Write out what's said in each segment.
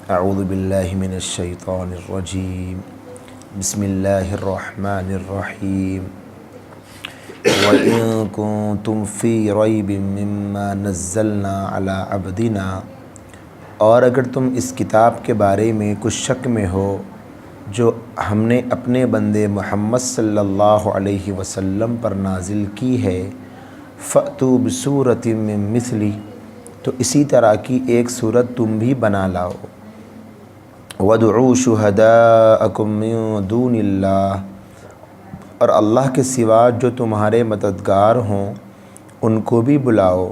اعوذ باللہ من الشیطان الرجیم بسم اللہ الرحمن الرحیم وَإِن كُنتُمْ فِي رَيْبٍ مِّمَّا نَزَّلْنَا عَلَىٰ عَبْدِنَا، اور اگر تم اس کتاب کے بارے میں کچھ شک میں ہو جو ہم نے اپنے بندے محمد صلی اللہ علیہ وسلم پر نازل کی ہے، فَأْتُوا بِسُورَةٍ مِّن مِّثْلِهِ، تو اسی طرح کی ایک صورت تم بھی بنا لاؤ، وَادْعُوا شُهَدَاءَكُم مِّن دُونِ اللَّهِ، اور اللہ کے سوا جو تمہارے مددگار ہوں ان کو بھی بلاؤ،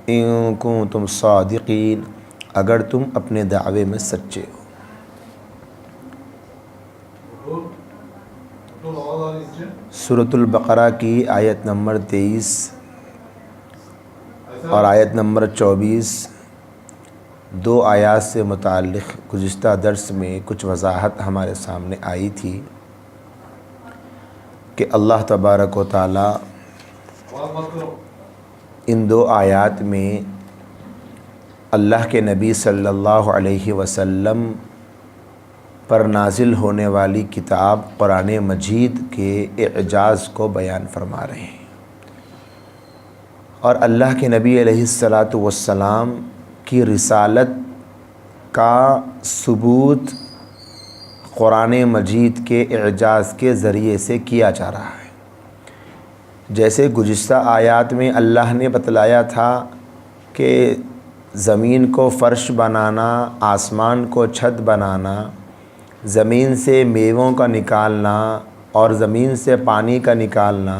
اِن کُنتُم صادقین، اگر تم اپنے دعوے میں سچے ہو۔ سورۃ البقرہ کی آیت نمبر 23 اور آیت نمبر 24 دو آیات سے متعلق گزشتہ درس میں کچھ وضاحت ہمارے سامنے آئی تھی کہ اللہ تبارک و تعالیٰ ان دو آیات میں اللہ کے نبی صلی اللہ علیہ وسلم پر نازل ہونے والی کتاب قرآن مجید کے اعجاز کو بیان فرما رہے ہیں، اور اللہ کے نبی علیہ السلام کی رسالت کا ثبوت قرآن مجید کے اعجاز کے ذریعے سے کیا جا رہا ہے۔ جیسے گزشتہ آیات میں اللہ نے بتلایا تھا کہ زمین کو فرش بنانا، آسمان کو چھت بنانا، زمین سے میووں کا نکالنا اور زمین سے پانی کا نکالنا،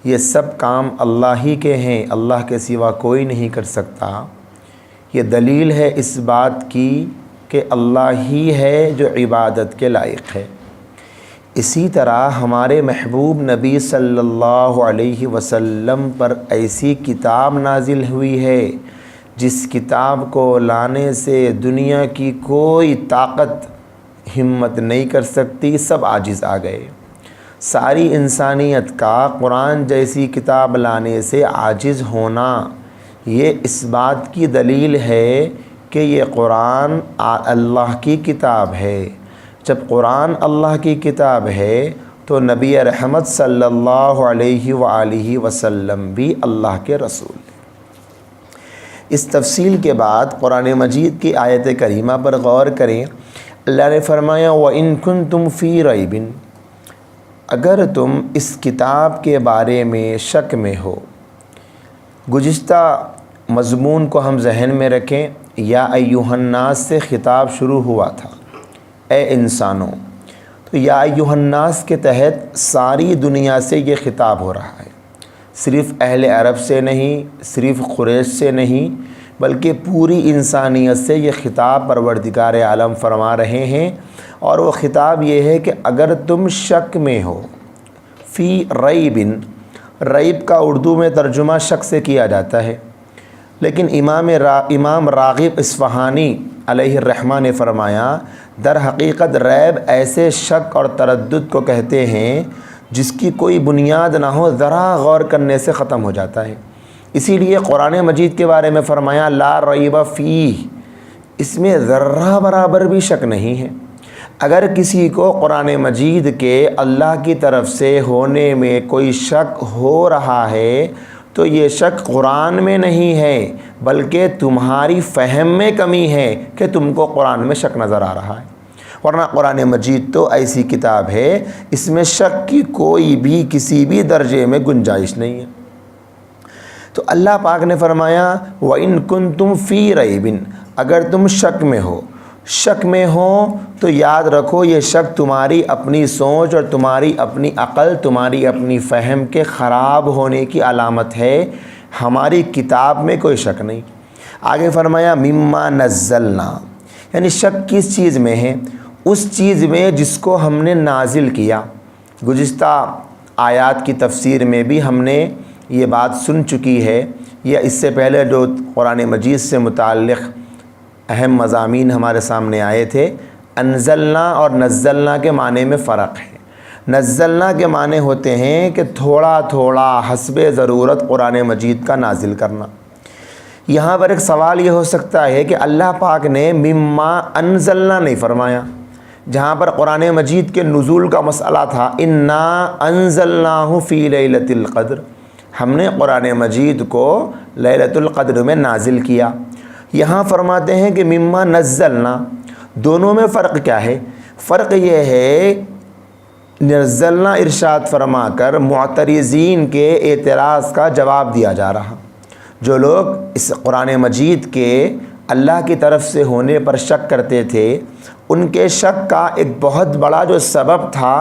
یہ سب کام اللہ ہی کے ہیں، اللہ کے سوا کوئی نہیں کر سکتا۔ یہ دلیل ہے اس بات کی کہ اللہ ہی ہے جو عبادت کے لائق ہے۔ اسی طرح ہمارے محبوب نبی صلی اللہ علیہ وسلم پر ایسی کتاب نازل ہوئی ہے جس کتاب کو لانے سے دنیا کی کوئی طاقت ہمت نہیں کر سکتی، سب عاجز آ گئے۔ ساری انسانیت کا قرآن جیسی کتاب لانے سے عاجز ہونا، یہ اس بات کی دلیل ہے کہ یہ قرآن اللہ کی کتاب ہے۔ جب قرآن اللہ کی کتاب ہے تو نبی رحمت صلی اللہ علیہ وآلہ وسلم بھی اللہ کے رسول ہیں۔ اس تفصیل کے بعد قرآن مجید کی آیت کریمہ پر غور کریں۔ اللہ نے فرمایا وَإِن كُنتُمْ فِي رَيْبٍ، اگر تم اس کتاب کے بارے میں شک میں ہو۔ گزشتہ مضمون کو ہم ذہن میں رکھیں، یا ایھا الناس سے خطاب شروع ہوا تھا، اے انسانوں، تو یا ایھا الناس کے تحت ساری دنیا سے یہ خطاب ہو رہا ہے، صرف اہل عرب سے نہیں، صرف قریش سے نہیں، بلکہ پوری انسانیت سے یہ خطاب پروردگار عالم فرما رہے ہیں۔ اور وہ خطاب یہ ہے کہ اگر تم شک میں ہو، فی ریب، ریب کا اردو میں ترجمہ شک سے کیا جاتا ہے، لیکن امام راغب اصفہانی علیہ الرحمہ نے فرمایا در حقیقت ریب ایسے شک اور تردد کو کہتے ہیں جس کی کوئی بنیاد نہ ہو، ذرا غور کرنے سے ختم ہو جاتا ہے۔ اسی لیے قرآن مجید کے بارے میں فرمایا لا ریب فیہ، اس میں ذرہ برابر بھی شک نہیں ہے۔ اگر کسی کو قرآن مجید کے اللہ کی طرف سے ہونے میں کوئی شک ہو رہا ہے تو یہ شک قرآن میں نہیں ہے بلکہ تمہاری فہم میں کمی ہے کہ تم کو قرآن میں شک نظر آ رہا ہے، ورنہ قرآن مجید تو ایسی کتاب ہے اس میں شک کی کوئی بھی کسی بھی درجے میں گنجائش نہیں ہے۔ تو اللہ پاک نے فرمایا وَإِن كُنتُمْ فِي رَيْبٍ، اگر تم شک میں ہو۔ شک میں ہو تو یاد رکھو یہ شک تمہاری اپنی سوچ اور تمہاری اپنی عقل، تمہاری اپنی فہم کے خراب ہونے کی علامت ہے، ہماری کتاب میں کوئی شک نہیں۔ آگے فرمایا مما نزلنا، یعنی شک کس چیز میں ہے؟ اس چیز میں جس کو ہم نے نازل کیا۔ گزشتہ آیات کی تفسیر میں بھی ہم نے یہ بات سن چکی ہے، یا اس سے پہلے جو قرآن مجید سے متعلق اہم مضامین ہمارے سامنے آئے تھے۔ انزلنا اور نزلنا کے معنی میں فرق ہے۔ نزلنا کے معنی ہوتے ہیں کہ تھوڑا تھوڑا حسب ضرورت قرآن مجید کا نازل کرنا، یہاں پر ایک سوال یہ ہو سکتا ہے کہ اللہ پاک نے مما انزلنا نہیں فرمایا، جہاں پر قرآن مجید کے نزول کا مسئلہ تھا انا انزلناہ فی لیلۃ القدر، ہم نے قرآن مجید کو لیلۃ القدر میں نازل کیا۔ یہاں فرماتے ہیں کہ مما نزلنا، دونوں میں فرق کیا ہے؟ فرق یہ ہے نزلنا ارشاد فرما کر معترضین کے اعتراض کا جواب دیا جا رہا۔ جو لوگ اس قرآن مجید کے اللہ کی طرف سے ہونے پر شک کرتے تھے، ان کے شک کا ایک بہت بڑا جو سبب تھا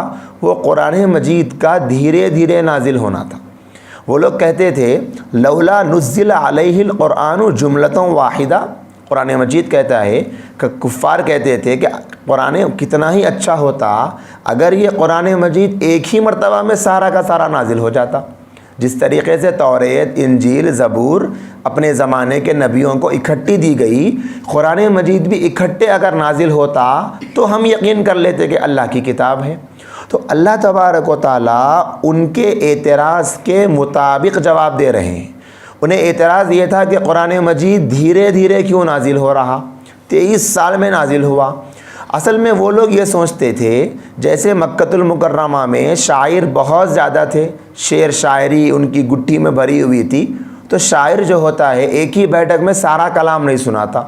وہ قرآن مجید کا دھیرے دھیرے نازل ہونا تھا۔ وہ لوگ کہتے تھے لولا نزل علیہ القرآن جملۃ واحدہ، قرآن مجید کہتا ہے کہ کفار کہتے تھے کہ قرآن کتنا ہی اچھا ہوتا اگر یہ قرآن مجید ایک ہی مرتبہ میں سارا کا سارا نازل ہو جاتا۔ جس طریقے سے توریت، انجیل، زبور اپنے زمانے کے نبیوں کو اکٹھی دی گئی، قرآن مجید بھی اکٹھے اگر نازل ہوتا تو ہم یقین کر لیتے کہ اللہ کی کتاب ہے۔ تو اللہ تبارک و تعالیٰ ان کے اعتراض کے مطابق جواب دے رہے ہیں۔ انہیں اعتراض یہ تھا کہ قرآن مجید دھیرے دھیرے کیوں نازل ہو رہا، 23 سال میں نازل ہوا۔ اصل میں وہ لوگ یہ سوچتے تھے جیسے مکۃ المکرمہ میں شاعر بہت زیادہ تھے، شعر شاعری ان کی گٹھی میں بھری ہوئی تھی، تو شاعر جو ہوتا ہے ایک ہی بیٹھک میں سارا کلام نہیں سناتا،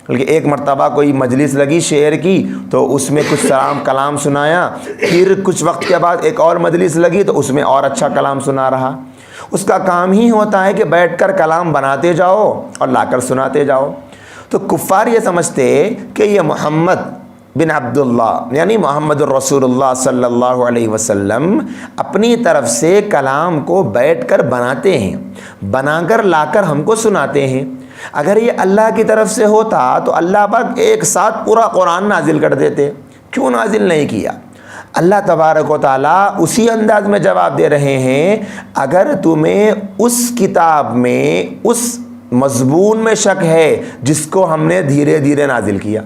بلکہ ایک مرتبہ کوئی مجلس لگی شعر کی تو اس میں کچھ کلام سنایا، پھر کچھ وقت کے بعد ایک اور مجلس لگی تو اس میں اور اچھا کلام سنا رہا۔ اس کا کام ہی ہوتا ہے کہ بیٹھ کر کلام بناتے جاؤ اور لا کر سناتے جاؤ۔ تو کفار یہ سمجھتے کہ یہ محمد بن عبداللہ یعنی محمد الرسول اللہ صلی اللہ علیہ وسلم اپنی طرف سے کلام کو بیٹھ کر بناتے ہیں، بنا کر لا کر ہم کو سناتے ہیں۔ اگر یہ اللہ کی طرف سے ہوتا تو اللہ پاک ایک ساتھ پورا قرآن نازل کر دیتے، کیوں نازل نہیں کیا؟ اللہ تبارک و تعالیٰ اسی انداز میں جواب دے رہے ہیں، اگر تمہیں اس کتاب میں اس مضمون میں شک ہے جس کو ہم نے دھیرے دھیرے نازل کیا،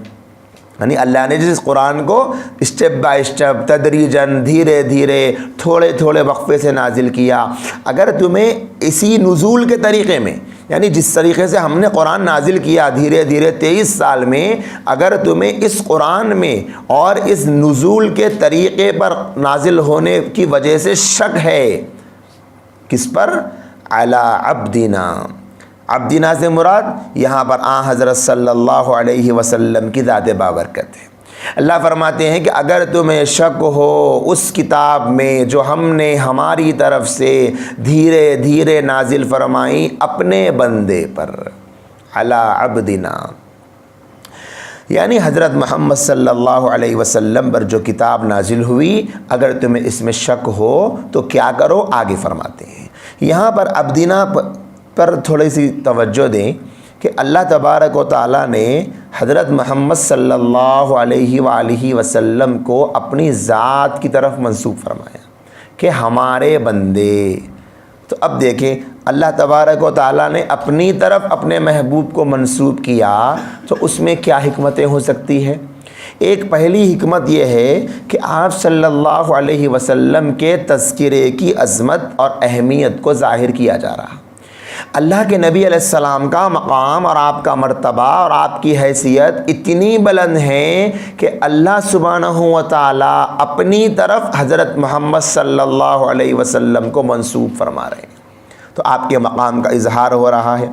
یعنی اللہ نے جس قرآن کو اسٹیپ بائی اسٹیپ تدریجاً دھیرے دھیرے تھوڑے تھوڑے وقفے سے نازل کیا، اگر تمہیں اسی نزول کے طریقے میں یعنی جس طریقے سے ہم نے قرآن نازل کیا دھیرے دھیرے 23 سال میں، اگر تمہیں اس قرآن میں اور اس نزول کے طریقے پر نازل ہونے کی وجہ سے شک ہے، کس پر؟ علی عبدنا، عبدنا سے مراد یہاں پر حضرت صلی اللہ علیہ وسلم کی ذات بابرکت ہے۔ اللہ فرماتے ہیں کہ اگر تمہیں شک ہو اس کتاب میں جو ہم نے ہماری طرف سے دھیرے دھیرے نازل فرمائی اپنے بندے پر، علی عبدنا، یعنی حضرت محمد صلی اللہ علیہ وسلم پر جو کتاب نازل ہوئی، اگر تمہیں اس میں شک ہو تو کیا کرو؟ آگے فرماتے ہیں یہاں پر عبدنا پر تھوڑی سی توجہ دیں کہ اللہ تبارک و تعالیٰ نے حضرت محمد صلی اللہ علیہ وآلہ وسلم کو اپنی ذات کی طرف منسوب فرمایا کہ ہمارے بندے۔ تو اب دیکھیں اللہ تبارک و تعالیٰ نے اپنی طرف اپنے محبوب کو منسوب کیا تو اس میں کیا حکمتیں ہو سکتی ہیں؟ ایک پہلی حکمت یہ ہے کہ آپ صلی اللہ علیہ وسلم کے تذکرے کی عظمت اور اہمیت کو ظاہر کیا جا رہا۔ اللہ کے نبی علیہ السلام کا مقام اور آپ کا مرتبہ اور آپ کی حیثیت اتنی بلند ہے کہ اللہ سبحانہ و تعالیٰ اپنی طرف حضرت محمد صلی اللہ علیہ وسلم کو منسوب فرما رہے ہیں، تو آپ کے مقام کا اظہار ہو رہا ہے۔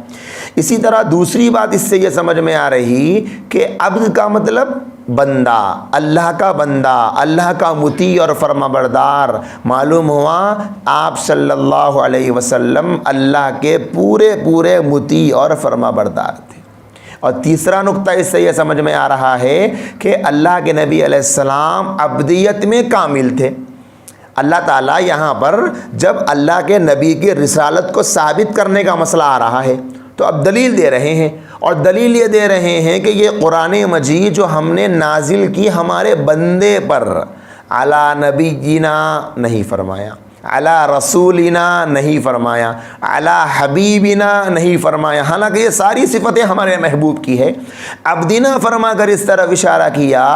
اسی طرح دوسری بات اس سے یہ سمجھ میں آ رہی کہ عبد کا مطلب بندہ، اللہ کا بندہ، اللہ کا مطیع اور فرما بردار۔ معلوم ہوا آپ صلی اللہ علیہ وسلم اللہ کے پورے مطیع اور فرما بردار تھے۔ اور تیسرا نقطہ اس سے یہ سمجھ میں آ رہا ہے کہ اللہ کے نبی علیہ السلام عبدیت میں کامل تھے۔ اللہ تعالیٰ یہاں پر جب اللہ کے نبی کی رسالت کو ثابت کرنے کا مسئلہ آ رہا ہے تو اب دلیل دے رہے ہیں، اور دلیل یہ دے رہے ہیں کہ یہ قرآن مجید جو ہم نے نازل کی ہمارے بندے پر، علی نبینا نہیں فرمایا، علی رسولنا نہیں فرمایا، علی حبیبنا نہیں فرمایا، حالانکہ یہ ساری صفتیں ہمارے محبوب کی ہے۔ عبدنا فرما کر اس طرف اشارہ کیا،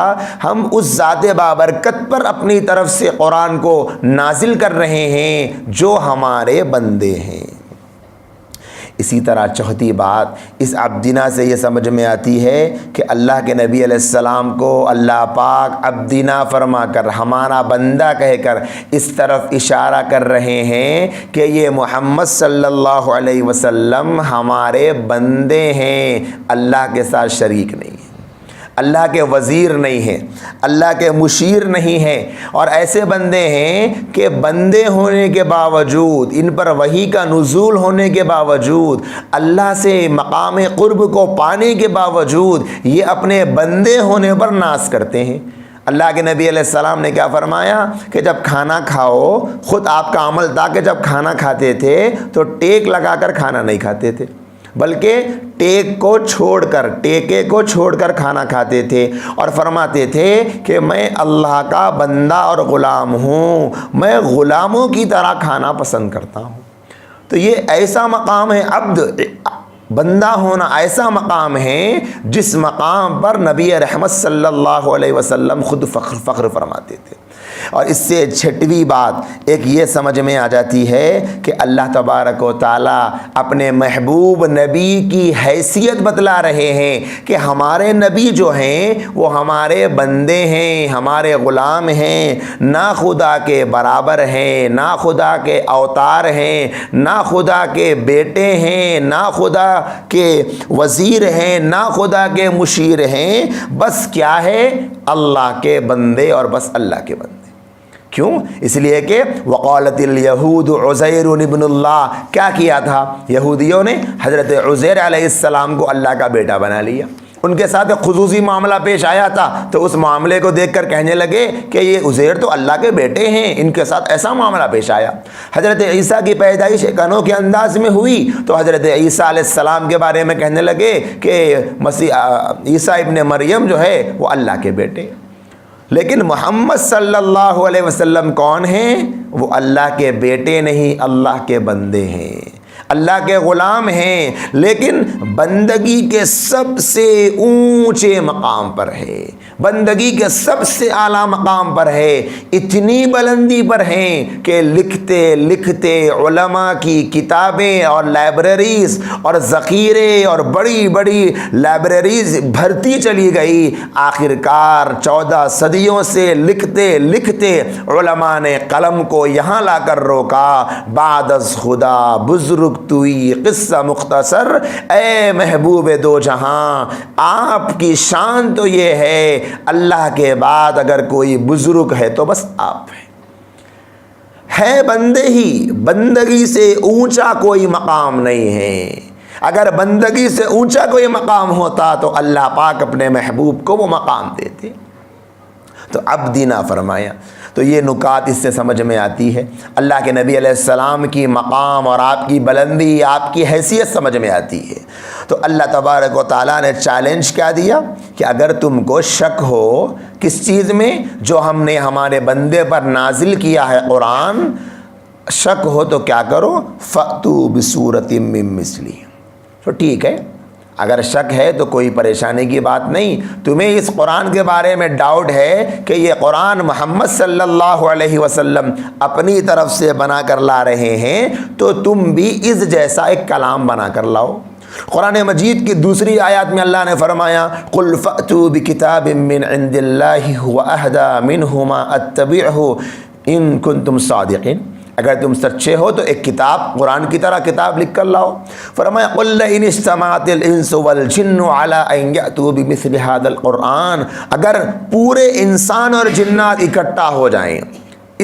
ہم اس ذات بابرکت پر اپنی طرف سے قرآن کو نازل کر رہے ہیں جو ہمارے بندے ہیں۔ اسی طرح چوتھی بات اس عبدنا سے یہ سمجھ میں آتی ہے کہ اللہ کے نبی علیہ السلام کو اللہ پاک عبدنا فرما کر، ہمارا بندہ کہہ کر اس طرف اشارہ کر رہے ہیں کہ یہ محمد صلی اللہ علیہ وسلم ہمارے بندے ہیں، اللہ کے ساتھ شریک نہیں ہیں، اللہ کے وزیر نہیں ہیں، اللہ کے مشیر نہیں ہیں، اور ایسے بندے ہیں کہ بندے ہونے کے باوجود، ان پر وحی کا نزول ہونے کے باوجود، اللہ سے مقام قرب کو پانے کے باوجود یہ اپنے بندے ہونے پر ناز کرتے ہیں۔ اللہ کے نبی علیہ السلام نے کیا فرمایا کہ جب کھانا کھاؤ، خود آپ کا عمل تھا کہ جب کھانا کھاتے تھے تو ٹیک لگا کر کھانا نہیں کھاتے تھے، بلکہ ٹیکے کو چھوڑ کر کھانا کھاتے تھے، اور فرماتے تھے کہ میں اللہ کا بندہ اور غلام ہوں، میں غلاموں کی طرح کھانا پسند کرتا ہوں۔ تو یہ ایسا مقام ہے، عبد بندہ ہونا ایسا مقام ہے جس مقام پر نبی رحمت صلی اللہ علیہ وسلم خود فخر فرماتے تھے۔ اور اس سے چھٹویں بات ایک یہ سمجھ میں آ جاتی ہے کہ اللہ تبارک و تعالیٰ اپنے محبوب نبی کی حیثیت بتلا رہے ہیں کہ ہمارے نبی جو ہیں وہ ہمارے بندے ہیں، ہمارے غلام ہیں، نہ خدا کے برابر ہیں، نہ خدا کے اوتار ہیں، نہ خدا کے بیٹے ہیں، نہ خدا کے وزیر ہیں، نہ خدا کے مشیر ہیں، بس کیا ہے، اللہ کے بندے اور بس اللہ کے بندے۔ کیوں؟ اس لیے کہ وقالت الیہود عزیر ابن اللہ، کیا کیا تھا یہودیوں نے؟ حضرت عزیر علیہ السلام کو اللہ کا بیٹا بنا لیا۔ ان کے ساتھ ایک خصوصی معاملہ پیش آیا تھا تو اس معاملے کو دیکھ کر کہنے لگے کہ یہ عزیر تو اللہ کے بیٹے ہیں، ان کے ساتھ ایسا معاملہ پیش آیا۔ حضرت عیسیٰ کی پیدائش ایک انوکھے انداز میں ہوئی تو حضرت عیسیٰ علیہ السلام کے بارے میں کہنے لگے کہ عیسیٰ ابن مریم جو ہے وہ اللہ کے بیٹے۔ لیکن محمد صلی اللہ علیہ وسلم کون ہیں؟ وہ اللہ کے بیٹے نہیں، اللہ کے بندے ہیں، اللہ کے غلام ہیں، لیکن بندگی کے سب سے اونچے مقام پر ہے، بندگی کے سب سے اعلیٰ مقام پر ہے، اتنی بلندی پر ہیں کہ لکھتے لکھتے علماء کی کتابیں اور لائبریریز اور ذخیرے اور بڑی بڑی لائبریریز بھرتی چلی گئی۔ آخرکار 14 صدیوں سے لکھتے لکھتے علماء نے قلم کو یہاں لا کر روکا، بعد از خدا بزرگ توئی قصہ مختصر، اے محبوب دو جہاں آپ کی شان تو یہ ہے، اللہ کے بعد اگر کوئی بزرگ ہے تو بس آپ ہے بندے ہی، بندگی سے اونچا کوئی مقام نہیں ہے۔ اگر بندگی سے اونچا کوئی مقام ہوتا تو اللہ پاک اپنے محبوب کو وہ مقام دیتے، تو عبدنا فرمایا۔ تو یہ نکات اس سے سمجھ میں آتی ہے، اللہ کے نبی علیہ السلام کی مقام اور آپ کی بلندی، آپ کی حیثیت سمجھ میں آتی ہے۔ تو اللہ تبارک و تعالیٰ نے چیلنج کیا دیا کہ اگر تم کو شک ہو کس چیز میں جو ہم نے ہمارے بندے پر نازل کیا ہے قرآن، شک ہو تو کیا کرو، فَأْتُوا بِسُورَةٍ مِّن مِّثْلِهِ۔ تو ٹھیک ہے، اگر شک ہے تو کوئی پریشانی کی بات نہیں، تمہیں اس قرآن کے بارے میں ڈاؤٹ ہے کہ یہ قرآن محمد صلی اللہ علیہ وسلم اپنی طرف سے بنا کر لا رہے ہیں، تو تم بھی اس جیسا ایک کلام بنا کر لاؤ۔ قرآن مجید کی دوسری آیات میں اللہ نے فرمایا قُلْ فَأْتُوا بِكِتَابٍ مِّنْ عِنْدِ اللَّهِ هُوَ أَهْدَىٰ مِنْهُمَا أَتَّبِعْهُ إِن كُنتُمْ صَادِقِينَ۔ اگر تم سچے ہو تو ایک کتاب قرآن کی طرح کتاب لکھ کر لاؤ۔ فرمایا قُلْ لَئِنِ اجْتَمَعَتِ الْإِنسُ وَالْجِنُّ عَلَىٰ أَن يَأْتُوا بِمِثْلِ هَٰذَا الْقُرْآنِ، اگر پورے انسان اور جنات اکٹھا ہو جائیں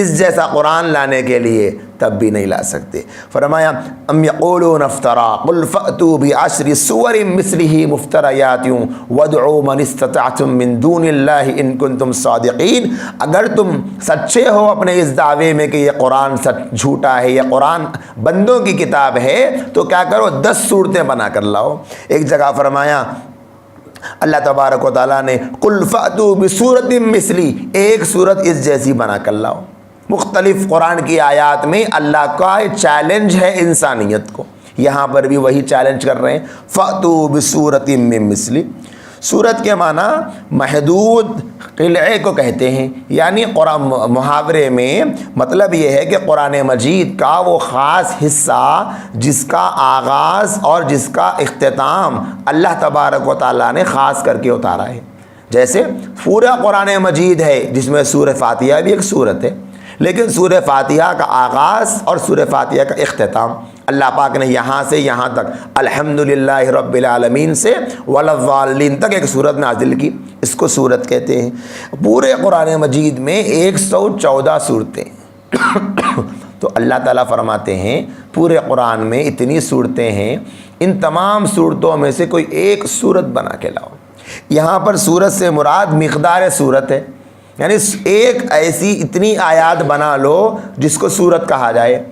اس جیسا قرآن لانے کے لیے تب بھی نہیں لا سکتے۔ فرمایا ام یقولون افترا قل فأتوا بعشر سور مثلہ مفتریات وادعوا من استطعتم من دون اللہ ان کنتم صادقین، اگر تم سچے ہو اپنے اس دعوے میں کہ یہ قرآن جھوٹا ہے، یہ قرآن بندوں کی کتاب ہے، تو کیا کرو 10 صورتیں بنا کر لاؤ۔ ایک جگہ فرمایا اللہ تبارک و تعالیٰ نے قل فأتوا بسورۃ مثلی، ایک صورت اس جیسی بنا کر لاؤ۔ مختلف قرآن کی آیات میں اللہ کا چیلنج ہے انسانیت کو، یہاں پر بھی وہی چیلنج کر رہے ہیں فأتوا بسورۃ من مثلی۔ صورت کے معنی محدود قلعے کو کہتے ہیں، یعنی قرآن محاورے میں مطلب یہ ہے کہ قرآن مجید کا وہ خاص حصہ جس کا آغاز اور جس کا اختتام اللہ تبارک و تعالیٰ نے خاص کر کے اتارا ہے۔ جیسے پورا قرآن مجید ہے جس میں سورہ فاتحہ بھی ایک سورت ہے، لیکن سورہ فاتحہ کا آغاز اور سورہ فاتحہ کا اختتام اللہ پاک نے یہاں سے یہاں تک الحمدللہ رب العالمین سے وَلَضَّالِّينَ تک ایک سورت نازل کی، اس کو سورت کہتے ہیں۔ پورے قرآن مجید میں 114 صورتیں تو اللہ تعالیٰ فرماتے ہیں پورے قرآن میں اتنی صورتیں ہیں، ان تمام صورتوں میں سے کوئی ایک صورت بنا کے لاؤ۔ یہاں پر صورت سے مراد مقدار صورت ہے، یعنی ایک ایسی اتنی آیات بنا لو جس کو صورت کہا جائے،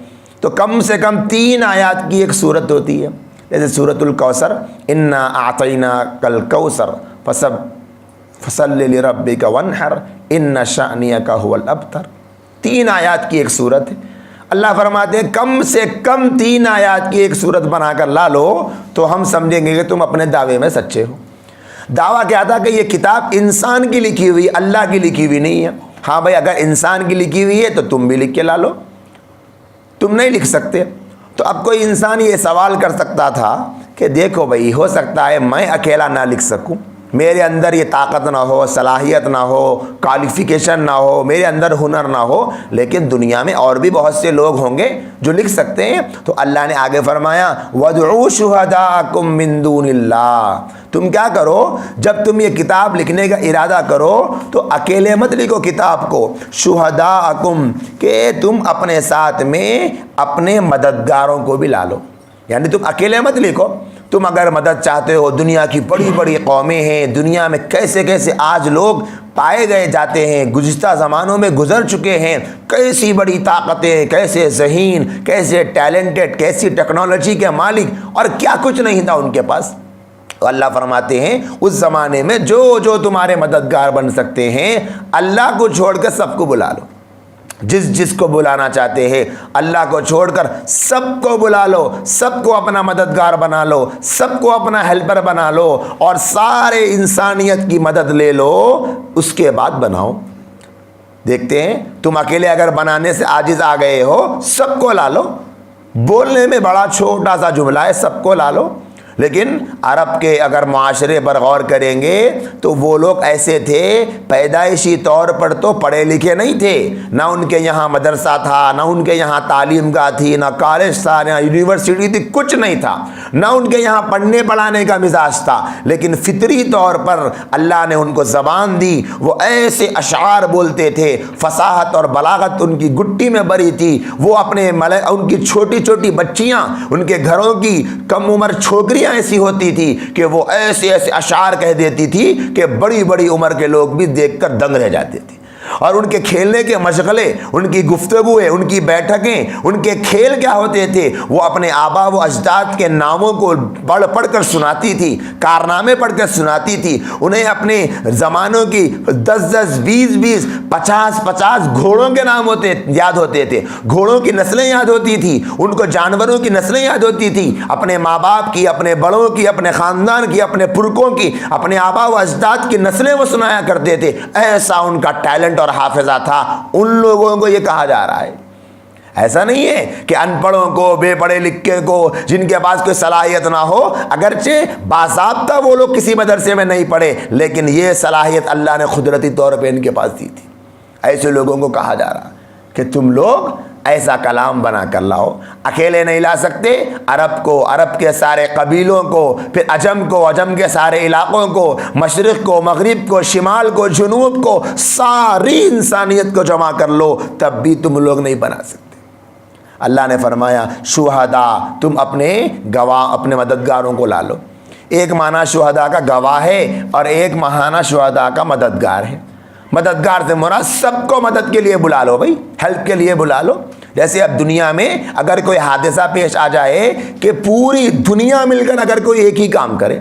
تو کم سے کم 3 آیات کی ایک صورت ہوتی ہے، جیسے سورۃ الکوثر، انا اعطیناک الکوثر فصل لربک وانحر ان شانئک هو الابتر، 3 آیات کی ایک صورت ہے۔ اللہ فرماتے ہیں کم سے کم 3 آیات کی ایک صورت بنا کر لا لو تو ہم سمجھیں گے کہ تم اپنے دعوے میں سچے ہو۔ دعویٰ کیا تھا کہ یہ کتاب انسان کی لکھی ہوئی، اللہ کی لکھی ہوئی نہیں ہے۔ ہاں بھائی، اگر انسان کی لکھی ہوئی ہے تو تم بھی لکھ کے لا لو، تم نہیں لکھ سکتے۔ تو اب کوئی انسان یہ سوال کر سکتا تھا کہ دیکھو بھائی، ہو سکتا ہے میں اکیلا نہ لکھ سکوں، میرے اندر یہ طاقت نہ ہو، صلاحیت نہ ہو، کوالیفیکیشن نہ ہو، میرے اندر ہنر نہ ہو، لیکن دنیا میں اور بھی بہت سے لوگ ہوں گے جو لکھ سکتے ہیں۔ تو اللہ نے آگے فرمایا وَادْعُوا شُهَدَاءَكُم مِّن دُونِ اللَّهِ، تم کیا کرو، جب تم یہ کتاب لکھنے کا ارادہ کرو تو اکیلے مت لکھو کتاب کو، شہداءکم، کہ تم اپنے ساتھ میں اپنے مددگاروں کو بھی لا لو، یعنی تم اکیلے مت لکھو۔ تم اگر مدد چاہتے ہو، دنیا کی بڑی بڑی قومیں ہیں، دنیا میں کیسے کیسے آج لوگ پائے گئے جاتے ہیں، گزشتہ زمانوں میں گزر چکے ہیں، کیسی بڑی طاقتیں، کیسے ذہین، کیسے ٹیلنٹڈ، کیسی ٹیکنالوجی کے مالک، اور کیا کچھ نہیں تھا ان کے پاس۔ تو اللہ فرماتے ہیں اس زمانے میں جو تمہارے مددگار بن سکتے ہیں، اللہ کو چھوڑ کر سب کو بلا لو، جس کو بلانا چاہتے ہیں اللہ کو چھوڑ کر سب کو بلا لو، سب کو اپنا مددگار بنا لو، سب کو اپنا ہیلپر بنا لو، اور سارے انسانیت کی مدد لے لو، اس کے بعد بناؤ۔ دیکھتے ہیں تم اکیلے اگر بنانے سے عاجز آ گئے ہو، سب کو لا لو۔ بولنے میں بڑا چھوٹا سا جملہ ہے، سب کو لا لو، لیکن عرب کے اگر معاشرے پر غور کریں گے تو وہ لوگ ایسے تھے، پیدائشی طور پر تو پڑھے لکھے نہیں تھے، نہ ان کے یہاں مدرسہ تھا، نہ ان کے یہاں تعلیم گاہ تھی، نہ کالج تھا، نہ یونیورسٹی تھی، کچھ نہیں تھا، نہ ان کے یہاں پڑھنے پڑھانے کا مزاج تھا، لیکن فطری طور پر اللہ نے ان کو زبان دی، وہ ایسے اشعار بولتے تھے، فصاحت اور بلاغت ان کی گٹی میں بری تھی۔ وہ اپنے ان کی چھوٹی چھوٹی بچیاں، ان کے گھروں کی کم عمر چھوکریاں ایسی ہوتی تھی کہ وہ ایسے ایسے اشعار کہہ دیتی تھی کہ بڑی بڑی عمر کے لوگ بھی دیکھ کر دنگ رہ جاتے تھے۔ اور ان کے کھیلنے کے مشغلے، ان کی گفتگویں، ان کی بیٹھکیں، ان کے کھیل کیا ہوتے تھے، وہ اپنے آبا و اجداد کے ناموں کو پڑھ کر سناتی تھی، کارنامے پڑھ کر سناتی تھی۔ انہیں اپنے زمانوں کی 10 20 50 گھوڑوں کے نام یاد ہوتے تھے، گھوڑوں کی نسلیں یاد ہوتی تھی، ان کو جانوروں کی نسلیں یاد ہوتی تھی، اپنے ماں باپ کی، اپنے بڑوں کی، اپنے خاندان کی، اپنے پرکوں کی، اپنے آبا و اجداد کی نسلیں وہ سنایا کرتے تھے۔ ایسا ان کا ٹیلنٹ اور حافظہ تھا۔ ان لوگوں کو یہ کہا جا رہا ہے، ایسا نہیں ہے کہ ان پڑھوں کو، بے پڑھے لکھے کو، جن کے پاس کوئی صلاحیت نہ ہو، اگرچہ باضابطہ وہ لوگ کسی مدرسے میں نہیں پڑھے، لیکن یہ صلاحیت اللہ نے قدرتی طور پہ ان کے پاس دی تھی۔ ایسے لوگوں کو کہا جا رہا کہ تم لوگ ایسا کلام بنا کر لاؤ۔ اکیلے نہیں لا سکتے، عرب کو، عرب کے سارے قبیلوں کو، پھر عجم کو، عجم کے سارے علاقوں کو، مشرق کو، مغرب کو، شمال کو، جنوب کو، ساری انسانیت کو جمع کر لو، تب بھی تم لوگ نہیں بنا سکتے۔ اللہ نے فرمایا شہداء، تم اپنے گواہ، اپنے مددگاروں کو لا لو۔ ایک معنی شہداء کا گواہ ہے اور ایک معنی شہداء کا مددگار ہے۔ مددگار سے مراد سب کو مدد کے لیے بلا لو، بھائی ہیلپ کے لیے بلا لو۔ جیسے اب دنیا میں اگر کوئی حادثہ پیش آ جائے کہ پوری دنیا مل کر اگر کوئی ایک ہی کام کرے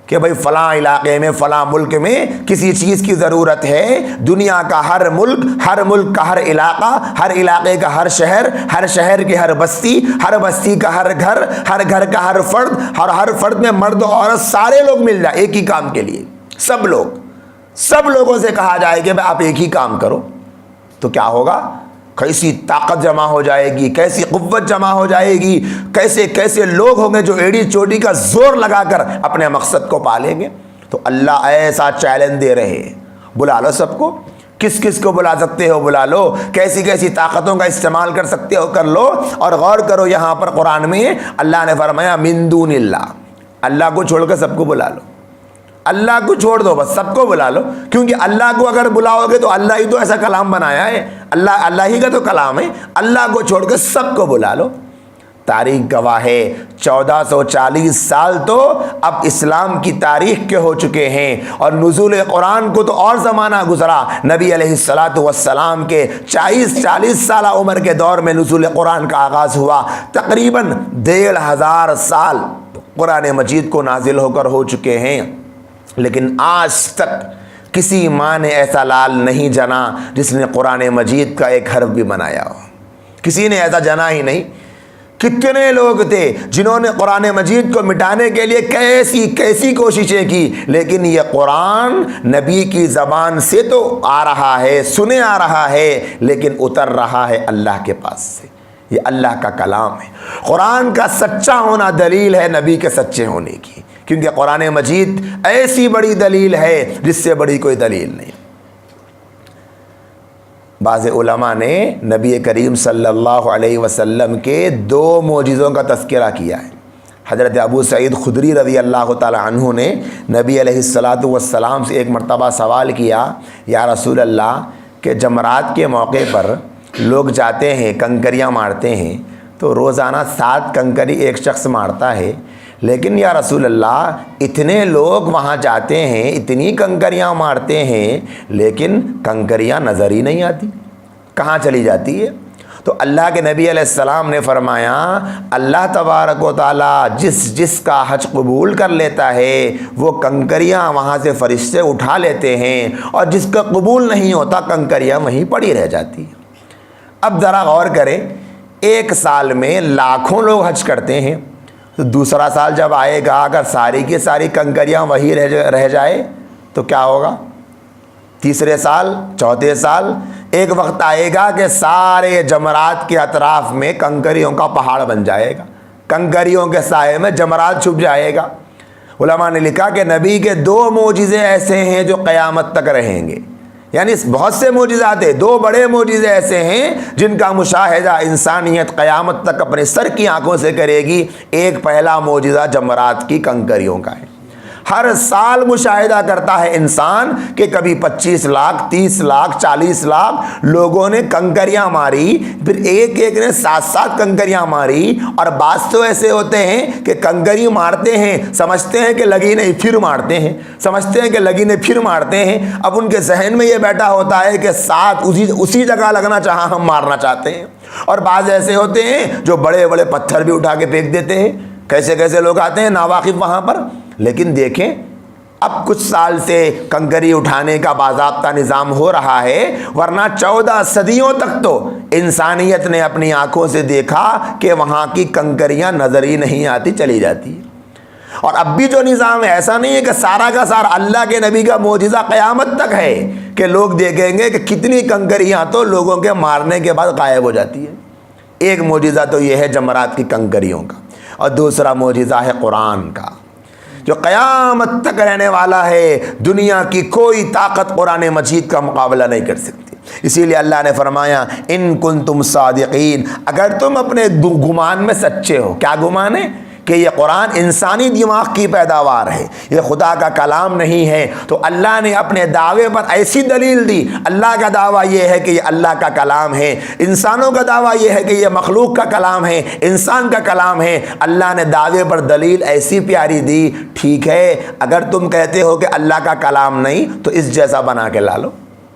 کہ بھائی فلاں علاقے میں، فلاں ملک میں کسی چیز کی ضرورت ہے، دنیا کا ہر ملک کا ہر علاقہ، ہر علاقے کا ہر شہر کی ہر بستی کا ہر گھر کا ہر فرد، اور ہر فرد میں مرد و عورت سارے لوگ مل جائے ایک ہی کام کے لیے، سب لوگ، سب لوگوں سے کہا جائے کہ آپ ایک ہی کام کرو، تو کیا ہوگا؟ کیسی طاقت جمع ہو جائے گی، کیسی قوت جمع ہو جائے گی، کیسے کیسے لوگ ہوں گے جو ایڑی چوٹی کا زور لگا کر اپنے مقصد کو پالیں گے۔ تو اللہ ایسا چیلنج دے رہے ہیں، بلا لو سب کو، کس کس کو بلا سکتے ہو بلا لو، کیسی کیسی طاقتوں کا استعمال کر سکتے ہو کر لو۔ اور غور کرو یہاں پر قرآن میں اللہ نے فرمایا من دون اللہ، اللہ کو چھوڑ کر سب کو بلا لو، اللہ کو چھوڑ دو بس سب کو بلا لو، کیونکہ اللہ کو اگر بلاؤ گے تو اللہ ہی تو ایسا کلام بنایا ہے، اللہ ہی کا تو کلام ہے، اللہ کو چھوڑ کر سب کو بلا لو۔ تاریخ گواہ ہے 1440 سال تو اب اسلام کی تاریخ کے ہو چکے ہیں، اور نزول قرآن کو تو اور زمانہ گزرا، نبی علیہ السلام کے 40 سالہ عمر کے دور میں نزول قرآن کا آغاز ہوا، تقریباً 1500 سال قرآن مجید کو نازل ہو کر ہو چکے ہیں، لیکن آج تک کسی ماں نے ایسا لال نہیں جنا جس نے قرآن مجید کا ایک حرف بھی بنایا ہو، کسی نے ایسا جنا ہی نہیں۔ کتنے لوگ تھے جنہوں نے قرآن مجید کو مٹانے کے لیے کیسی کیسی کوششیں کی، لیکن یہ قرآن نبی کی زبان سے تو آ رہا ہے، سنے آ رہا ہے، لیکن اتر رہا ہے اللہ کے پاس سے، یہ اللہ کا کلام ہے۔ قرآن کا سچا ہونا دلیل ہے نبی کے سچے ہونے کی، کیونکہ قرآن مجید ایسی بڑی دلیل ہے جس سے بڑی کوئی دلیل نہیں۔ بعض علماء نے نبی کریم صلی اللہ علیہ وسلم کے 2 معجزوں کا تذکرہ کیا ہے۔ حضرت ابو سعید خدری رضی اللہ تعالی عنہ نے نبی علیہ السلام سے ایک مرتبہ سوال کیا، یا رسول اللہ کہ جمرات کے موقع پر لوگ جاتے ہیں کنکریاں مارتے ہیں، تو روزانہ 7 کنکری ایک شخص مارتا ہے، لیکن یا رسول اللہ اتنے لوگ وہاں جاتے ہیں، اتنی کنکریاں مارتے ہیں، لیکن کنکریاں نظر ہی نہیں آتی، کہاں چلی جاتی ہے؟ تو اللہ کے نبی علیہ السلام نے فرمایا اللہ تبارک و تعالیٰ جس کا حج قبول کر لیتا ہے وہ کنکریاں وہاں سے فرشتے اٹھا لیتے ہیں، اور جس کا قبول نہیں ہوتا کنکریاں وہیں پڑی رہ جاتی ہیں۔ اب ذرا غور کریں، ایک سال میں لاکھوں لوگ حج کرتے ہیں، تو دوسرا سال جب آئے گا اگر ساری کی ساری کنکریاں وہی رہ جائے تو کیا ہوگا؟ تیسرے سال، چوتھے سال ایک وقت آئے گا کہ سارے جمرات کے اطراف میں کنکریوں کا پہاڑ بن جائے گا، کنکریوں کے سائے میں جمرات چھپ جائے گا۔ علماء نے لکھا کہ نبی کے 2 معجزے ایسے ہیں جو قیامت تک رہیں گے، یعنی بہت سے معجزات ہیں، 2 بڑے معجزے ایسے ہیں جن کا مشاہدہ انسانیت قیامت تک اپنے سر کی آنکھوں سے کرے گی۔ ایک پہلا معجزہ جمرات کی کنکریوں کا ہے، ہر سال مشاہدہ کرتا ہے انسان کہ کبھی 25 لاکھ 30 لاکھ 40 لاکھ لوگوں نے کنکریاں ماری، پھر ایک ایک نے 7 کنکریاں ماری، اور بعض تو ایسے ہوتے ہیں کہ کنکری مارتے ہیں سمجھتے ہیں کہ لگی نہیں، پھر مارتے ہیں، سمجھتے ہیں کہ لگی نہیں پھر مارتے ہیں، اب ان کے ذہن میں یہ بیٹھا ہوتا ہے کہ 7 اسی جگہ لگنا چاہا ہم مارنا چاہتے ہیں۔ اور بعض ایسے ہوتے ہیں جو بڑے بڑے پتھر بھی اٹھا کے پھینک دیتے ہیں، کیسے کیسے لوگ آتے ہیں ناواقف وہاں پر۔ لیکن دیکھیں اب کچھ سال سے کنکری اٹھانے کا باضابطہ نظام ہو رہا ہے، ورنہ 14 صدیوں تک تو انسانیت نے اپنی آنکھوں سے دیکھا کہ وہاں کی کنکریاں نظر ہی نہیں آتی، چلی جاتی۔ اور اب بھی جو نظام ہے ایسا نہیں ہے کہ سارا کا سارا اللہ کے نبی کا معجزہ قیامت تک ہے کہ لوگ دیکھیں گے کہ کتنی کنکریاں تو لوگوں کے مارنے کے بعد غائب ہو جاتی ہے۔ ایک معجزہ تو یہ ہے جمرات کی کنکریوں کا، اور دوسرا معجزہ ہے قرآن کا جو قیامت تک رہنے والا ہے۔ دنیا کی کوئی طاقت قرآن مجید کا مقابلہ نہیں کر سکتی۔ اسی لیے اللہ نے فرمایا ان کنتم صادقین، اگر تم اپنے گمان میں سچے ہو۔ کیا گمان ہے؟ کہ یہ قرآن انسانی دماغ کی پیداوار ہے، یہ خدا کا کلام نہیں ہے، تو اللہ نے اپنے دعوے پر ایسی دلیل دی۔ اللہ کا دعویٰ یہ ہے کہ یہ اللہ کا کلام ہے، انسانوں کا دعویٰ یہ ہے کہ یہ مخلوق کا کلام ہے، انسان کا کلام ہے۔ اللہ نے دعوے پر دلیل ایسی پیاری دی، ٹھیک ہے اگر تم کہتے ہو کہ اللہ کا کلام نہیں تو اس جیسا بنا کے لا لو،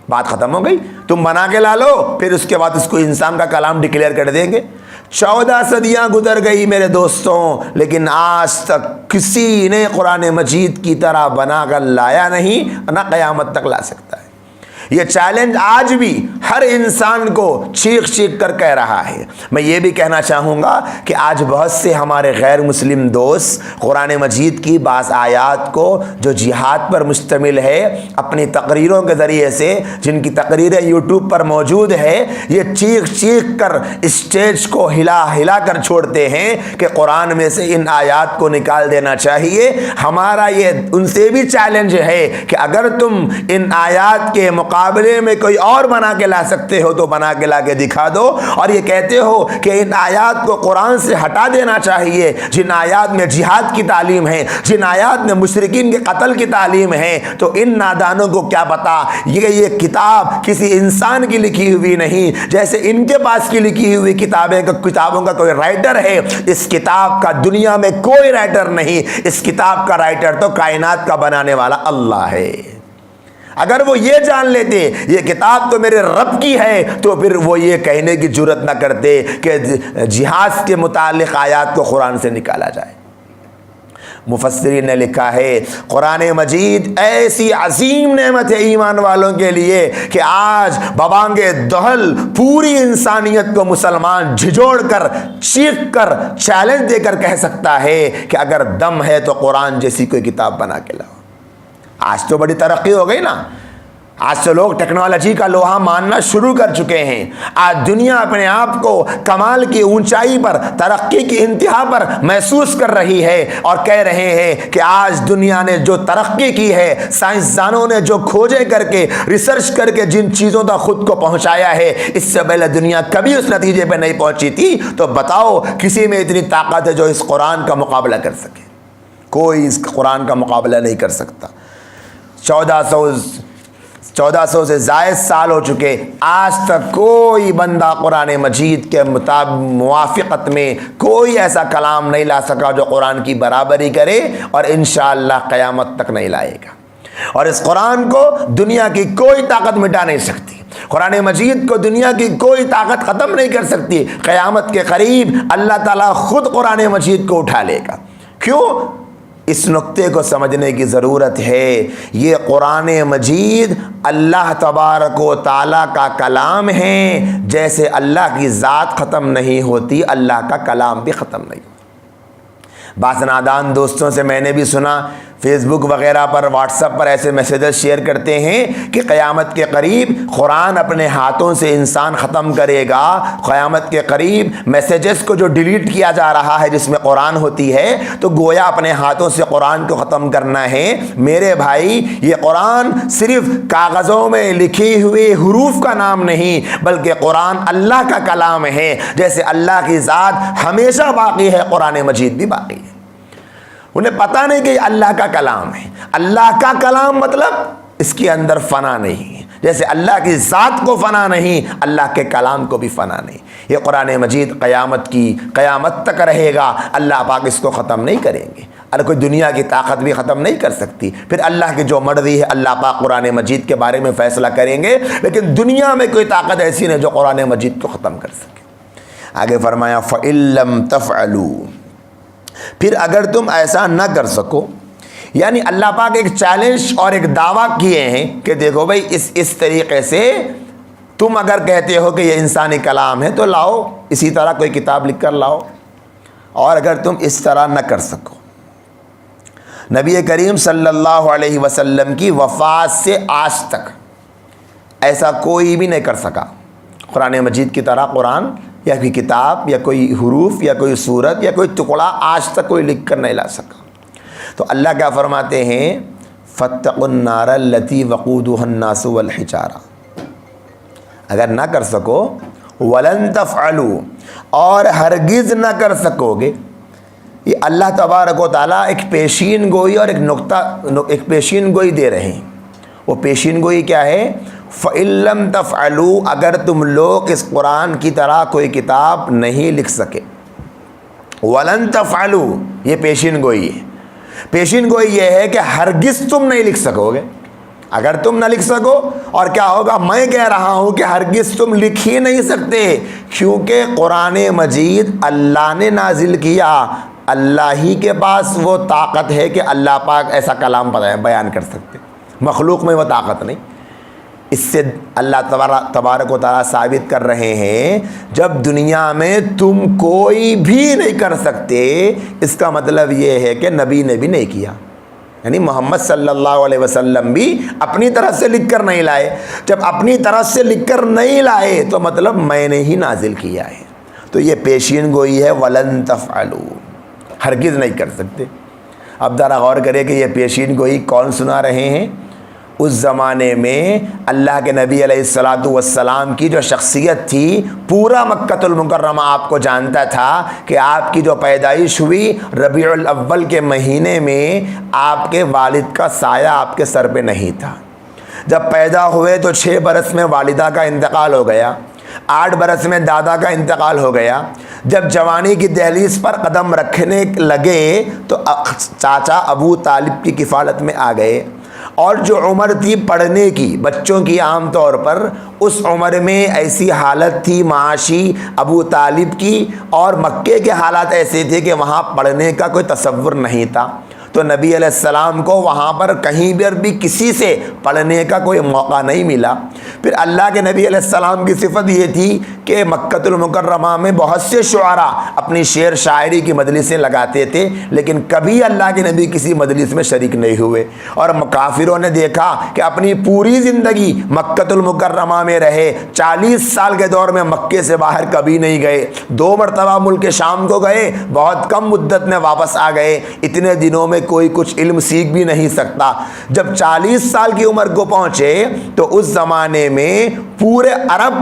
بات ختم ہو گئی، تم بنا کے لا لو، پھر اس کے بعد اس کو انسان کا کلام ڈکلیئر کر دیں گے۔ 14 صدیاں گزر گئی میرے دوستوں، لیکن آج تک کسی نے قرآن مجید کی طرح بنا کر لایا نہیں، نہ قیامت تک لا سکتا ہے۔ یہ چیلنج آج بھی ہر انسان کو چیخ چیخ کر کہہ رہا ہے۔ میں یہ بھی کہنا چاہوں گا کہ آج بہت سے ہمارے غیر مسلم دوست قرآن مجید کی بعض آیات کو جو جہاد پر مشتمل ہے اپنی تقریروں کے ذریعے سے، جن کی تقریریں یوٹیوب پر موجود ہے، یہ چیخ چیخ کر اسٹیج کو ہلا ہلا کر چھوڑتے ہیں کہ قرآن میں سے ان آیات کو نکال دینا چاہیے۔ ہمارا یہ ان سے بھی چیلنج ہے کہ اگر تم ان آیات کے مقابلے میں کوئی اور بنا کے لا سکتے ہو تو بنا کے لا کے دکھا دو، اور یہ کہتے ہو کہ ان آیات کو قرآن سے ہٹا دینا چاہیے، جن آیات میں جہاد کی تعلیم ہے، جن آیات میں مشرکین کے قتل کی تعلیم ہے، تو ان نادانوں کو کیا پتا یہ کتاب کسی انسان کی لکھی ہوئی نہیں، جیسے ان کے پاس کی لکھی ہوئی کتابوں کا کوئی رائٹر ہے، اس کتاب کا دنیا میں کوئی رائٹر نہیں، اس کتاب کا رائٹر تو کائنات کا بنانے والا اللہ ہے۔ اگر وہ یہ جان لیتے یہ کتاب تو میرے رب کی ہے تو پھر وہ یہ کہنے کی جرت نہ کرتے کہ جہاد کے متعلق آیات کو قرآن سے نکالا جائے۔ مفسرین نے لکھا ہے قرآن مجید ایسی عظیم نعمت ہے ایمان والوں کے لیے کہ آج ببانگ دہل پوری انسانیت کو مسلمان جھجوڑ کر، چیخ کر، چیلنج دے کر کہہ سکتا ہے کہ اگر دم ہے تو قرآن جیسی کوئی کتاب بنا کے لاؤ۔ آج تو بڑی ترقی ہو گئی نا، آج تو لوگ ٹیکنالوجی کا لوہا ماننا شروع کر چکے ہیں۔ آج دنیا اپنے آپ کو کمال کی اونچائی پر، ترقی کی انتہا پر محسوس کر رہی ہے، اور کہہ رہے ہیں کہ آج دنیا نے جو ترقی کی ہے، سائنسدانوں نے جو کھوجیں کر کے، ریسرچ کر کے جن چیزوں تک خود کو پہنچایا ہے، اس سے پہلے دنیا کبھی اس نتیجے پہ نہیں پہنچی تھی۔ تو بتاؤ کسی میں اتنی طاقت ہے جو اس قرآن کا مقابلہ کر سکے؟ کوئی اس قرآن کا مقابلہ نہیں کر سکتا۔ 1400 سے زائد سال ہو چکے، آج تک کوئی بندہ قرآن مجید کے موافقت میں کوئی ایسا کلام نہیں لا سکا جو قرآن کی برابری کرے، اور انشاءاللہ قیامت تک نہیں لائے گا۔ اور اس قرآن کو دنیا کی کوئی طاقت مٹا نہیں سکتی، قرآن مجید کو دنیا کی کوئی طاقت ختم نہیں کر سکتی۔ قیامت کے قریب اللہ تعالیٰ خود قرآن مجید کو اٹھا لے گا۔ کیوں؟ اس نقطے کو سمجھنے کی ضرورت ہے۔ یہ قرآن مجید اللہ تبارک و تعالیٰ کا کلام ہے، جیسے اللہ کی ذات ختم نہیں ہوتی، اللہ کا کلام بھی ختم نہیں ہوتا۔ بعض نادان دوستوں سے میں نے بھی سنا، فیس بک وغیرہ پر، واٹس ایپ پر ایسے میسیجز شیئر کرتے ہیں کہ قیامت کے قریب قرآن اپنے ہاتھوں سے انسان ختم کرے گا، قیامت کے قریب میسیجز کو جو ڈیلیٹ کیا جا رہا ہے جس میں قرآن ہوتی ہے، تو گویا اپنے ہاتھوں سے قرآن کو ختم کرنا ہے۔ میرے بھائی، یہ قرآن صرف کاغذوں میں لکھی ہوئے حروف کا نام نہیں، بلکہ قرآن اللہ کا کلام ہے۔ جیسے اللہ کی ذات ہمیشہ باقی ہے، قرآن مجید بھی باقی ہے۔ انہیں پتہ نہیں کہ یہ اللہ کا کلام ہے۔ اللہ کا کلام مطلب اس کے اندر فنا نہیں ہے، جیسے اللہ کی ذات کو فنا نہیں، اللہ کے کلام کو بھی فنا نہیں۔ یہ قرآن مجید قیامت تک رہے گا، اللہ پاک اس کو ختم نہیں کریں گے، اور کوئی دنیا کی طاقت بھی ختم نہیں کر سکتی۔ پھر اللہ کی جو مرضی ہے، اللہ پاک قرآن مجید کے بارے میں فیصلہ کریں گے، لیکن دنیا میں کوئی طاقت ایسی نہیں جو قرآن مجید کو ختم کر سکے۔ آگے فرمایا فَإِن لَّمْ تَفْعَلُوا، پھر اگر تم ایسا نہ کر سکو، یعنی اللہ پاک ایک چیلنج اور ایک دعویٰ کیے ہیں کہ دیکھو بھائی اس طریقے سے تم اگر کہتے ہو کہ یہ انسانی کلام ہے تو لاؤ، اسی طرح کوئی کتاب لکھ کر لاؤ، اور اگر تم اس طرح نہ کر سکو۔ نبی کریم صلی اللہ علیہ وسلم کی وفات سے آج تک ایسا کوئی بھی نہیں کر سکا قرآن مجید کی طرح قرآن یا کوئی کتاب یا کوئی حروف یا کوئی صورت یا کوئی ٹکڑا آج تک کوئی لکھ کر نہیں لا سکا۔ تو اللہ کیا فرماتے ہیں؟ فَاتَّقُوا النَّارَ الَّتِي وَقُودُهَا النَّاسُ وَالْحِجَارَةُ، اگر نہ کر سکو، وَلَن تَفْعَلُوا، اور ہرگز نہ کر سکو گے۔ یہ اللہ تبارک و تعالیٰ ایک پیشین گوئی اور ایک پیشین گوئی دے رہے ہیں۔ وہ پیشین گوئی کیا ہے؟ فَإِن لَّمْ تَفْعَلُوا، اگر تم لوگ اس قرآن کی طرح کوئی کتاب نہیں لکھ سکے، وَلَن تَفْعَلُوا، یہ پیشین گوئی ہے۔ پیشین گوئی یہ ہے کہ ہرگز تم نہیں لکھ سکو گے۔ اگر تم نہ لکھ سکو، اور کیا ہوگا؟ میں کہہ رہا ہوں کہ ہرگز تم لکھ ہی نہیں سکتے، کیونکہ قرآن مجید اللہ نے نازل کیا، اللہ ہی کے پاس وہ طاقت ہے کہ اللہ پاک ایسا کلام بیان کر سکتے، مخلوق میں وہ طاقت نہیں۔ اس سے اللہ تبارک و تعالیٰ ثابت کر رہے ہیں جب دنیا میں تم کوئی بھی نہیں کر سکتے، اس کا مطلب یہ ہے کہ نبی نے بھی نہیں کیا، یعنی محمد صلی اللہ علیہ وسلم بھی اپنی طرف سے لکھ کر نہیں لائے۔ جب اپنی طرف سے لکھ کر نہیں لائے تو مطلب میں نے ہی نازل کیا ہے، تو یہ پیشین گوئی ہے، وَلَن تَفْعَلُوا، ہرگز نہیں کر سکتے۔ اب ذرا غور کرے کہ یہ پیشین گوئی کون سنا رہے ہیں؟ اس زمانے میں اللہ کے نبی علیہ السلام کی جو شخصیت تھی، پورا مکۃ المکرمہ آپ کو جانتا تھا کہ آپ کی جو پیدائش ہوئی ربیع الاول کے مہینے میں، آپ کے والد کا سایہ آپ کے سر پہ نہیں تھا۔ جب پیدا ہوئے تو 6 برس میں والدہ کا انتقال ہو گیا، 8 برس میں دادا کا انتقال ہو گیا۔ جب جوانی کی دہلیز پر قدم رکھنے لگے تو چاچا ابو طالب کی کفالت میں آ گئے، اور جو عمر تھی پڑھنے کی بچوں کی عام طور پر، اس عمر میں ایسی حالت تھی معاشی ابو طالب کی، اور مکے کے حالات ایسے تھے کہ وہاں پڑھنے کا کوئی تصور نہیں تھا، تو نبی علیہ السلام کو وہاں پر کہیں پر بھی کسی سے پڑھنے کا کوئی موقع نہیں ملا۔ پھر اللہ کے نبی علیہ السلام کی صفت یہ تھی کہ مکۃ المکرمہ میں بہت سے شعراء اپنی شعر شاعری کی مجلسیں لگاتے تھے، لیکن کبھی اللہ کے نبی کسی مجلس میں شریک نہیں ہوئے، اور کافروں نے دیکھا کہ اپنی پوری زندگی مکۃ المکرمہ میں رہے، 40 سال کے دور میں مکے سے باہر کبھی نہیں گئے، 2 مرتبہ ملک شام کو گئے، بہت کم مدت میں واپس آ گئے، اتنے دنوں میں کوئی کچھ علم سیکھ بھی نہیں سکتا۔ جب 40 سال کی عمر کو پہنچے تو اس زمانے میں پورے عرب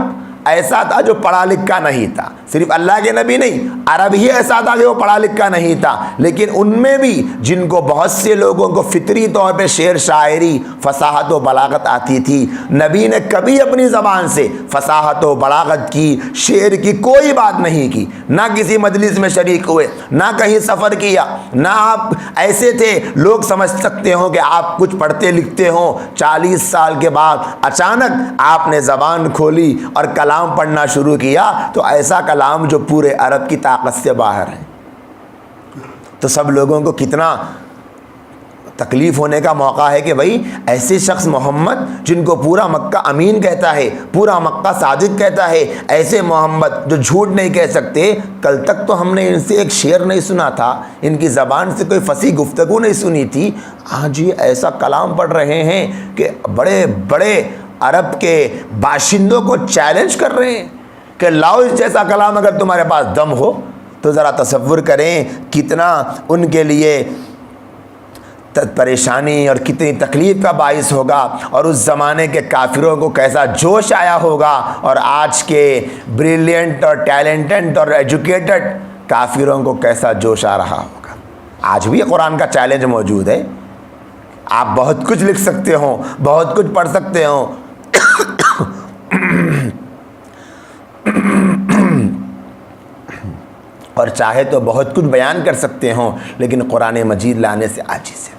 ایسا تھا جو پڑھا لکھا نہیں تھا، صرف اللہ کے نبی نہیں، عرب ہی ایسا تھا کہ وہ پڑھا لکھا نہیں تھا، لیکن ان میں بھی جن کو بہت سے لوگوں کو فطری طور پہ شعر شاعری فصاحت و بلاغت آتی تھی، نبی نے کبھی اپنی زبان سے فصاحت و بلاغت کی، شعر کی کوئی بات نہیں کی، نہ کسی مجلس میں شریک ہوئے، نہ کہیں سفر کیا، نہ آپ ایسے تھے لوگ سمجھ سکتے ہوں کہ آپ کچھ پڑھتے لکھتے ہوں۔ 40 سال کے بعد اچانک آپ نے زبان کھولی اور کلام پڑھنا شروع کیا، تو ایسا کلام جو پورے عرب کی طاقت سے باہر ہے، تو سب لوگوں کو کتنا تکلیف ہونے کا موقع ہے کہ بھائی ایسے شخص محمد جن کو پورا مکہ امین کہتا ہے، پورا مکہ صادق کہتا ہے، ایسے محمد جو جھوٹ نہیں کہہ سکتے، کل تک تو ہم نے ان سے ایک شعر نہیں سنا تھا، ان کی زبان سے کوئی فصیح گفتگو نہیں سنی تھی، آج یہ ایسا کلام پڑھ رہے ہیں کہ بڑے بڑے عرب کے باشندوں کو چیلنج کر رہے ہیں کہ لاؤ اس جیسا کلام اگر تمہارے پاس دم ہو۔ تو ذرا تصور کریں کتنا ان کے لیے پریشانی اور کتنی تکلیف کا باعث ہوگا، اور اس زمانے کے کافروں کو کیسا جوش آیا ہوگا، اور آج کے بریلینٹ اور ٹیلنٹڈ اور ایجوکیٹڈ کافروں کو کیسا جوش آ رہا ہوگا۔ آج بھی قرآن کا چیلنج موجود ہے، آپ بہت کچھ لکھ سکتے ہوں، بہت کچھ پڑھ سکتے ہوں، اور چاہے تو بہت کچھ بیان کر سکتے ہوں، لیکن قرآن مجید لانے سے عاجز ہے۔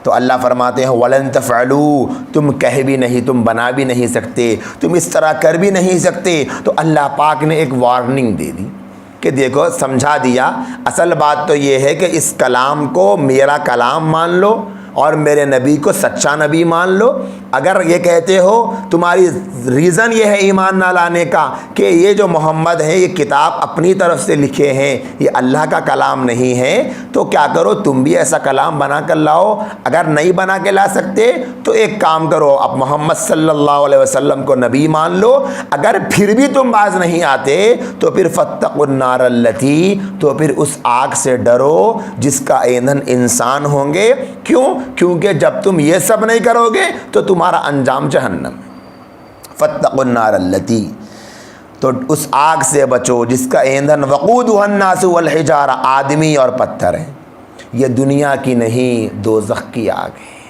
تو اللہ فرماتے ہیں وَلَن تَفْعَلُوا، تم کہہ بھی نہیں، تم بنا بھی نہیں سکتے، تم اس طرح کر بھی نہیں سکتے۔ تو اللہ پاک نے ایک وارننگ دے دی کہ دیکھو، سمجھا دیا، اصل بات تو یہ ہے کہ اس کلام کو میرا کلام مان لو اور میرے نبی کو سچا نبی مان لو۔ اگر یہ کہتے ہو تمہاری ریزن یہ ہے ایمان نہ لانے کا کہ یہ جو محمد ہے یہ کتاب اپنی طرف سے لکھے ہیں، یہ اللہ کا کلام نہیں ہے، تو کیا کرو تم بھی ایسا کلام بنا کر لاؤ۔ اگر نہیں بنا کے لا سکتے تو ایک کام کرو، اب محمد صلی اللہ علیہ وسلم کو نبی مان لو۔ اگر پھر بھی تم باز نہیں آتے تو پھر فاتقوا النار التی، تو پھر اس آگ سے ڈرو جس کا ایندھن انسان ہوں گے۔ کیوں؟ کیونکہ جب تم یہ سب نہیں کرو گے تو تمہارا انجام جہنم۔ فاتقوا النار التی، تو اس آگ سے بچو جس کا ایندھن وقودها الناس والحجارہ، آدمی اور پتھر ہے۔ یہ دنیا کی نہیں، دوزخ کی آگ ہے،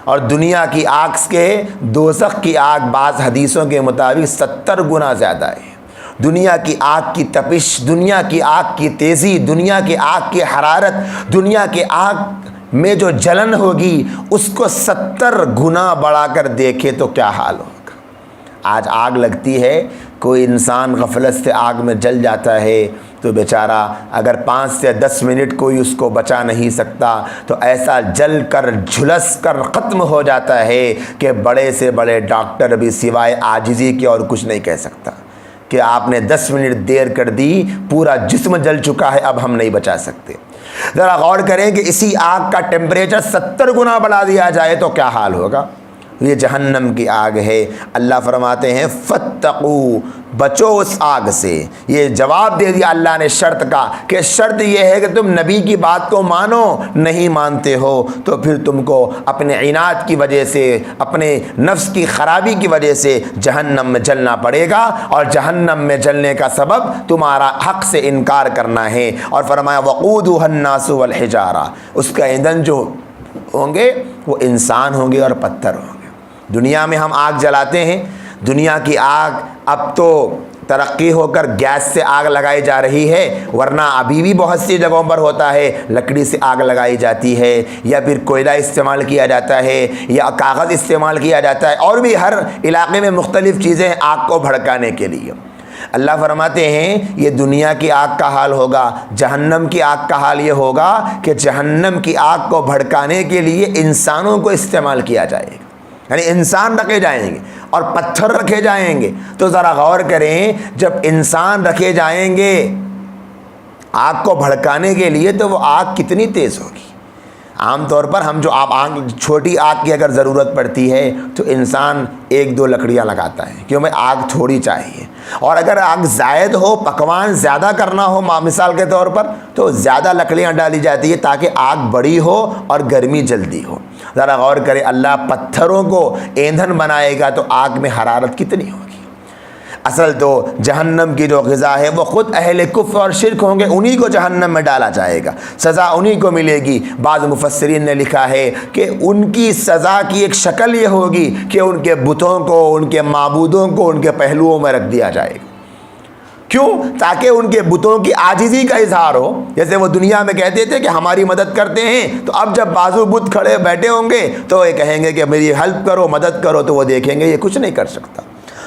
اور دنیا کی آگ کے دوزخ کی آگ بعض حدیثوں کے مطابق 70 گنا زیادہ ہے۔ دنیا کی آگ کی تپش، دنیا کی آگ کی تیزی، دنیا کی آگ کی حرارت، دنیا کی آگ میں جو جلن ہوگی اس کو 70 گنا بڑھا کر دیکھے تو کیا حال ہوگا۔ آج آگ لگتی ہے، کوئی انسان غفلت سے آگ میں جل جاتا ہے، تو بیچارہ اگر 5 سے 10 منٹ کوئی اس کو بچا نہیں سکتا تو ایسا جل کر جھلس کر ختم ہو جاتا ہے کہ بڑے سے بڑے ڈاکٹر بھی سوائے عاجزی کے اور کچھ نہیں کہہ سکتا کہ آپ نے 10 منٹ دیر کر دی، پورا جسم جل چکا ہے، اب ہم نہیں بچا سکتے۔ ذرا غور کریں کہ اسی آگ کا ٹیمپریچر 70 گنا بڑھا دیا جائے تو کیا حال ہوگا۔ یہ جہنم کی آگ ہے۔ اللہ فرماتے ہیں فاتقوا، بچو اس آگ سے۔ یہ جواب دے دیا اللہ نے شرط کا کہ شرط یہ ہے کہ تم نبی کی بات کو مانو، نہیں مانتے ہو تو پھر تم کو اپنے عناد کی وجہ سے، اپنے نفس کی خرابی کی وجہ سے جہنم میں جلنا پڑے گا، اور جہنم میں جلنے کا سبب تمہارا حق سے انکار کرنا ہے۔ اور فرمایا وقودها الناس والحجارہ، اس کا ایندھن جو ہوں گے وہ انسان ہوں گے اور پتھر ہوں گے۔ دنیا میں ہم آگ جلاتے ہیں، دنیا کی آگ اب تو ترقی ہو کر گیس سے آگ لگائی جا رہی ہے، ورنہ ابھی بھی بہت سی جگہوں پر ہوتا ہے لکڑی سے آگ لگائی جاتی ہے، یا پھر کوئلہ استعمال کیا جاتا ہے، یا کاغذ استعمال کیا جاتا ہے، اور بھی ہر علاقے میں مختلف چیزیں آگ کو بھڑکانے کے لیے۔ اللہ فرماتے ہیں یہ دنیا کی آگ کا حال ہوگا، جہنم کی آگ کا حال یہ ہوگا کہ جہنم کی آگ کو بھڑکانے کے لیے انسانوں کو استعمال کیا جائے گا، یعنی انسان رکھے جائیں گے اور پتھر رکھے جائیں گے۔ تو ذرا غور کریں، جب انسان رکھے جائیں گے آگ کو بھڑکانے کے لیے تو وہ آگ کتنی تیز ہوگی۔ عام طور پر ہم جو آگ چھوٹی آگ کی اگر ضرورت پڑتی ہے تو انسان 1-2 لکڑیاں لگاتا ہے، کیوں بھائی آگ تھوڑی چاہیے، اور اگر آگ زائد ہو، پکوان زیادہ کرنا ہو مثال کے طور پر، تو زیادہ لکڑیاں ڈالی جاتی ہے تاکہ آگ بڑی ہو اور گرمی جلدی ہو۔ ذرا غور کرے، اللہ پتھروں کو ایندھن بنائے گا تو آگ میں حرارت کتنی ہوگی۔ اصل تو جہنم کی جو غذا ہے وہ خود اہل کفر اور شرک ہوں گے، انہی کو جہنم میں ڈالا جائے گا، سزا انہی کو ملے گی۔ بعض مفسرین نے لکھا ہے کہ ان کی سزا کی ایک شکل یہ ہوگی کہ ان کے بتوں کو، ان کے معبودوں کو ان کے پہلوؤں میں رکھ دیا جائے گا۔ کیوں؟ تاکہ ان کے بتوں کی عاجزی کا اظہار ہو۔ جیسے وہ دنیا میں کہتے تھے کہ ہماری مدد کرتے ہیں، تو اب جب بازو بت کھڑے بیٹھے ہوں گے تو یہ کہیں گے کہ میری ہیلپ کرو، مدد کرو، تو وہ دیکھیں گے یہ کچھ نہیں کر سکتا۔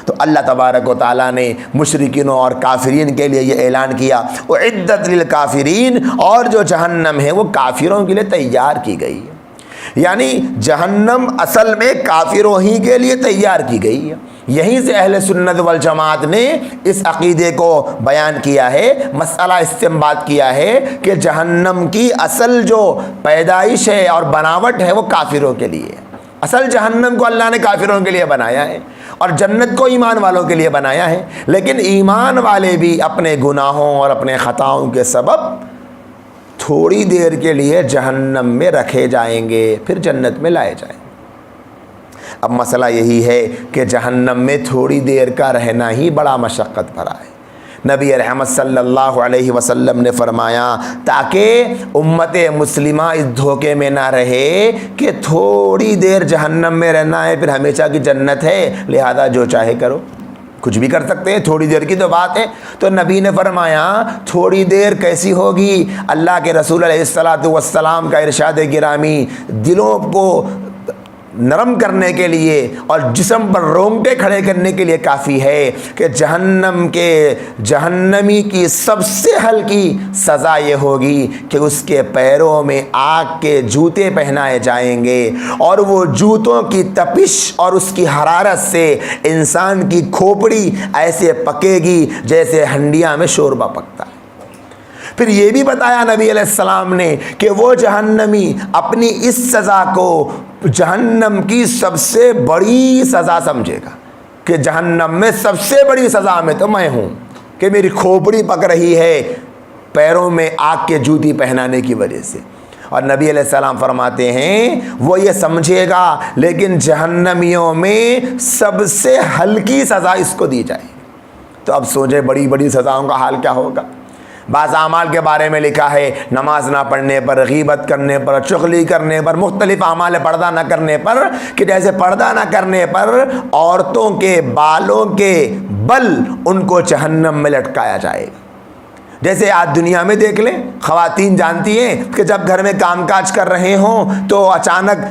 تو اللہ تبارک و تعالیٰ نے مشرکینوں اور کافرین کے لیے یہ اعلان کیا اعدت للکافرین، اور جو جہنم ہے وہ کافروں کے لیے تیار کی گئی ہے، یعنی جہنم اصل میں کافروں ہی کے لیے تیار کی گئی ہے۔ یہیں سے اہل سنت والجماعت نے اس عقیدے کو بیان کیا ہے، مسئلہ استنباط کیا ہے کہ جہنم کی اصل جو پیدائش ہے اور بناوٹ ہے وہ کافروں کے لیے ہے۔ اصل جہنم کو اللہ نے کافروں کے لیے بنایا ہے، اور جنت کو ایمان والوں کے لیے بنایا ہے، لیکن ایمان والے بھی اپنے گناہوں اور اپنے خطاؤں کے سبب تھوڑی دیر کے لیے جہنم میں رکھے جائیں گے، پھر جنت میں لائے جائیں گے۔ اب مسئلہ یہی ہے کہ جہنم میں تھوڑی دیر کا رہنا ہی بڑا مشقت بھرا ہے۔ نبی رحمت صلی اللہ علیہ وسلم نے فرمایا تاکہ امت مسلمہ اس دھوکے میں نہ رہے کہ تھوڑی دیر جہنم میں رہنا ہے پھر ہمیشہ کی جنت ہے، لہذا جو چاہے کرو، کچھ بھی کر سکتے ہیں، تھوڑی دیر کی تو بات ہے۔ تو نبی نے فرمایا تھوڑی دیر کیسی ہوگی؟ اللہ کے رسول علیہ السلام کا ارشاد گرامی دلوں کو نرم کرنے کے لیے اور جسم پر رونگٹے کھڑے کرنے کے لیے کافی ہے کہ جہنمی کی سب سے ہلکی سزا یہ ہوگی کہ اس کے پیروں میں آگ کے جوتے پہنائے جائیں گے، اور وہ جوتوں کی تپش اور اس کی حرارت سے انسان کی کھوپڑی ایسے پکے گی جیسے ہنڈیاں میں شوربہ پکتا ہے۔ پھر یہ بھی بتایا نبی علیہ السلام نے کہ وہ جہنمی اپنی اس سزا کو جہنم کی سب سے بڑی سزا سمجھے گا کہ جہنم میں سب سے بڑی سزا میں تو میں ہوں کہ میری کھوپڑی پک رہی ہے پیروں میں آگ کے جوتی پہنانے کی وجہ سے۔ اور نبی علیہ السلام فرماتے ہیں وہ یہ سمجھے گا، لیکن جہنمیوں میں سب سے ہلکی سزا اس کو دی جائے۔ تو اب سوچیں بڑی بڑی سزاؤں کا حال کیا ہوگا۔ بعض اعمال کے بارے میں لکھا ہے نماز نہ پڑھنے پر، غیبت کرنے پر، چغلی کرنے پر، مختلف اعمال پردہ نہ کرنے پر، کہ جیسے پردہ نہ کرنے پر عورتوں کے بالوں کے بل ان کو جہنم میں لٹکایا جائے گا۔ جیسے آج دنیا میں دیکھ لیں، خواتین جانتی ہیں کہ جب گھر میں کام کاج کر رہے ہوں تو اچانک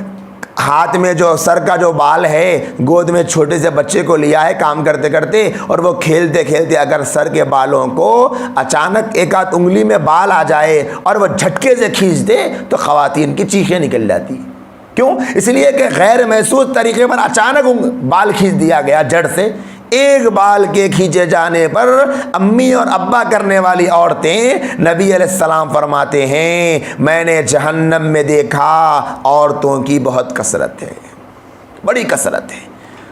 ہاتھ میں جو سر کا جو بال ہے، گود میں چھوٹے سے بچے کو لیا ہے کام کرتے کرتے، اور وہ کھیلتے کھیلتے اگر سر کے بالوں کو اچانک ایک آدھ انگلی میں بال آ جائے اور وہ جھٹکے سے کھینچ دے تو خواتین کی چیخیں نکل جاتی. کیوں؟ اس لیے کہ غیر محسوس طریقے پر اچانک بال کھینچ دیا گیا جڑ سے. ایک بال کے کھینچے جانے پر امی اور ابا کرنے والی عورتیں، نبی علیہ السلام فرماتے ہیں میں نے جہنم میں دیکھا عورتوں کی بہت کثرت ہے، بڑی کثرت ہے.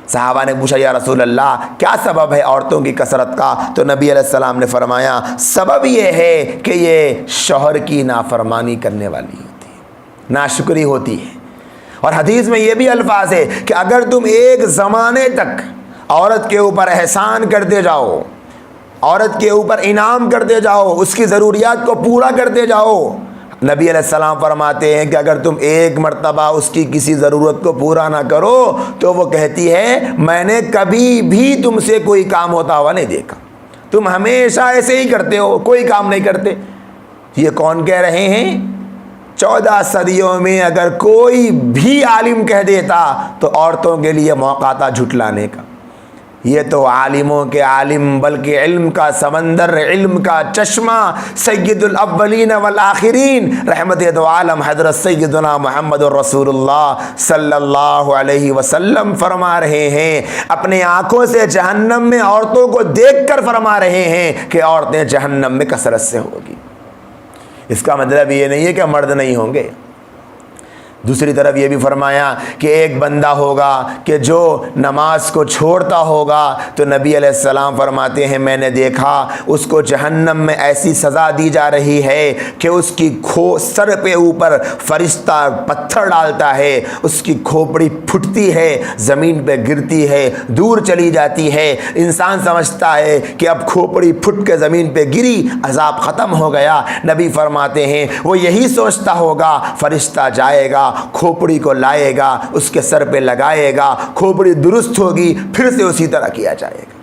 صحابہ نے پوچھا یا رسول اللہ کیا سبب ہے عورتوں کی کثرت کا؟ تو نبی علیہ السلام نے فرمایا سبب یہ ہے کہ یہ شوہر کی نافرمانی کرنے والی ہوتی ہے، ناشکری ہوتی ہے. اور حدیث میں یہ بھی الفاظ ہے کہ اگر تم ایک زمانے تک عورت کے اوپر احسان کرتے جاؤ، عورت کے اوپر انعام کرتے جاؤ، اس کی ضروریات کو پورا کرتے جاؤ، نبی علیہ السلام فرماتے ہیں کہ اگر تم ایک مرتبہ اس کی کسی ضرورت کو پورا نہ کرو تو وہ کہتی ہے میں نے کبھی بھی تم سے کوئی کام ہوتا ہوا نہیں دیکھا، تم ہمیشہ ایسے ہی کرتے ہو، کوئی کام نہیں کرتے. یہ کون کہہ رہے ہیں؟ 14 صدیوں میں اگر کوئی بھی عالم کہہ دیتا تو عورتوں کے لیے موقع تھا جھٹلانے کا. یہ تو عالموں کے عالم بلکہ علم کا سمندر، علم کا چشمہ، سید الاولین والآخرین رحمت دو عالم حضرت سیدنا محمد رسول اللہ صلی اللہ علیہ وسلم فرما رہے ہیں، اپنے آنکھوں سے جہنم میں عورتوں کو دیکھ کر فرما رہے ہیں کہ عورتیں جہنم میں کثرت سے ہوگی. اس کا مطلب یہ نہیں ہے کہ مرد نہیں ہوں گے. دوسری طرف یہ بھی فرمایا کہ ایک بندہ ہوگا کہ جو نماز کو چھوڑتا ہوگا تو نبی علیہ السلام فرماتے ہیں میں نے دیکھا اس کو جہنم میں ایسی سزا دی جا رہی ہے کہ اس کی سر پہ اوپر فرشتہ پتھر ڈالتا ہے، اس کی کھوپڑی پھٹتی ہے، زمین پہ گرتی ہے، دور چلی جاتی ہے. انسان سمجھتا ہے کہ اب کھوپڑی پھٹ کے زمین پہ گری، عذاب ختم ہو گیا. نبی فرماتے ہیں وہ یہی سوچتا ہوگا، فرشتہ جائے گا، کھوپڑی کو لائے گا، اس کے سر پہ لگائے گا، کھوپڑی درست ہوگی، پھر سے اسی طرح کیا جائے گا.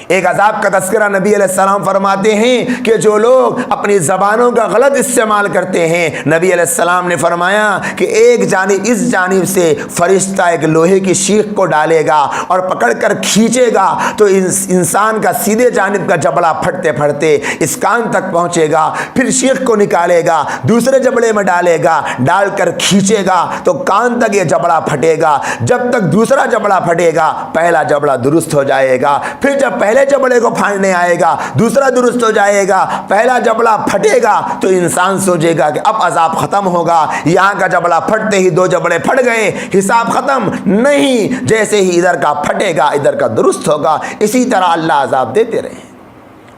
ایک عذاب کا تذکرہ نبی علیہ السلام فرماتے ہیں کہ جو لوگ اپنی زبانوں کا غلط استعمال کرتے ہیں، نبی علیہ السلام نے فرمایا کہ ایک جانب اس جانب سے فرشتہ ایک لوہے کی شیخ کو ڈالے گا اور پکڑ کر کھینچے گا تو انسان کا سیدھے جانب کا جبڑا پھٹتے پھٹتے اس کان تک پہنچے گا، پھر شیخ کو نکالے گا، دوسرے جبڑے میں ڈالے گا، ڈال کر کھینچے گا تو کان تک یہ جبڑا پھٹے گا. جب تک دوسرا جبڑا پھٹے گا پہلا جبڑا درست ہو جائے گا، پھر جب پہلے جبڑے کو پھاڑنے آئے گا دوسرا درست ہو جائے گا. پہلا جبڑا پھٹے گا تو انسان سوچے گا کہ اب عذاب ختم ہوگا، یہاں کا جبڑا پھٹتے ہی 2 جبڑے پھٹ گئے، حساب ختم. نہیں، جیسے ہی ادھر کا پھٹے گا ادھر کا درست ہوگا. اسی طرح اللہ عذاب دیتے رہے.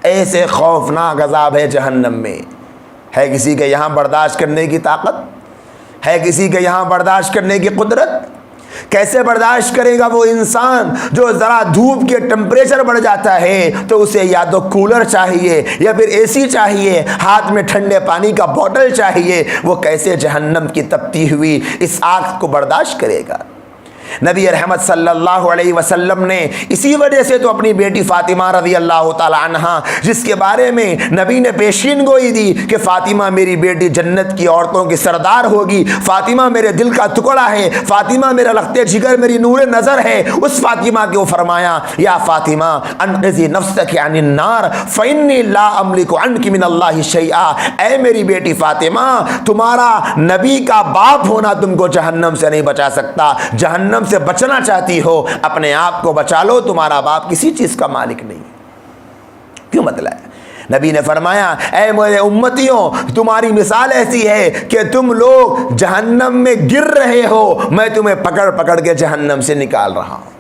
ایسے خوفناک عذاب ہے جہنم میں. ہے کسی کے یہاں برداشت کرنے کی طاقت؟ ہے کسی کے یہاں برداشت کرنے کی قدرت؟ کیسے برداشت کرے گا وہ انسان جو ذرا دھوپ کے ٹمپریچر بڑھ جاتا ہے تو اسے یا تو کولر چاہیے یا پھر اے سی چاہیے، ہاتھ میں ٹھنڈے پانی کا بوتل چاہیے. وہ کیسے جہنم کی تپتی ہوئی اس آگ کو برداشت کرے گا؟ نبی رحمت صلی اللہ علیہ وسلم نے اسی وجہ سے تو اپنی بیٹی فاطمہ رضی اللہ تعالی عنہ، جس کے بارے میں نبی نے پیشین گوئی دی کہ فاطمہ میری بیٹی جنت کی عورتوں کی سردار ہوگی، فاطمہ میرے دل کا ٹکڑا ہے، فاطمہ میرا لختے جگر، میری نور نظر ہے. اس فاطمہ کو فرمایا یا فاطمہ انقذی نفسک عن النار فانی لا املک عنک من اللہ شیئا. اے میری بیٹی فاطمہ، تمہارا نبی کا باپ ہونا تم کو جہنم سے نہیں بچا سکتا. جہنم سے بچنا چاہتی ہو اپنے آپ کو بچا لو، تمہارا باپ کسی چیز کا مالک نہیں. کیوں مطلب ہے؟ نبی نے فرمایا اے میرے امتیوں، تمہاری مثال ایسی ہے کہ تم لوگ جہنم میں گر رہے ہو، میں تمہیں پکڑ پکڑ کے جہنم سے نکال رہا ہوں.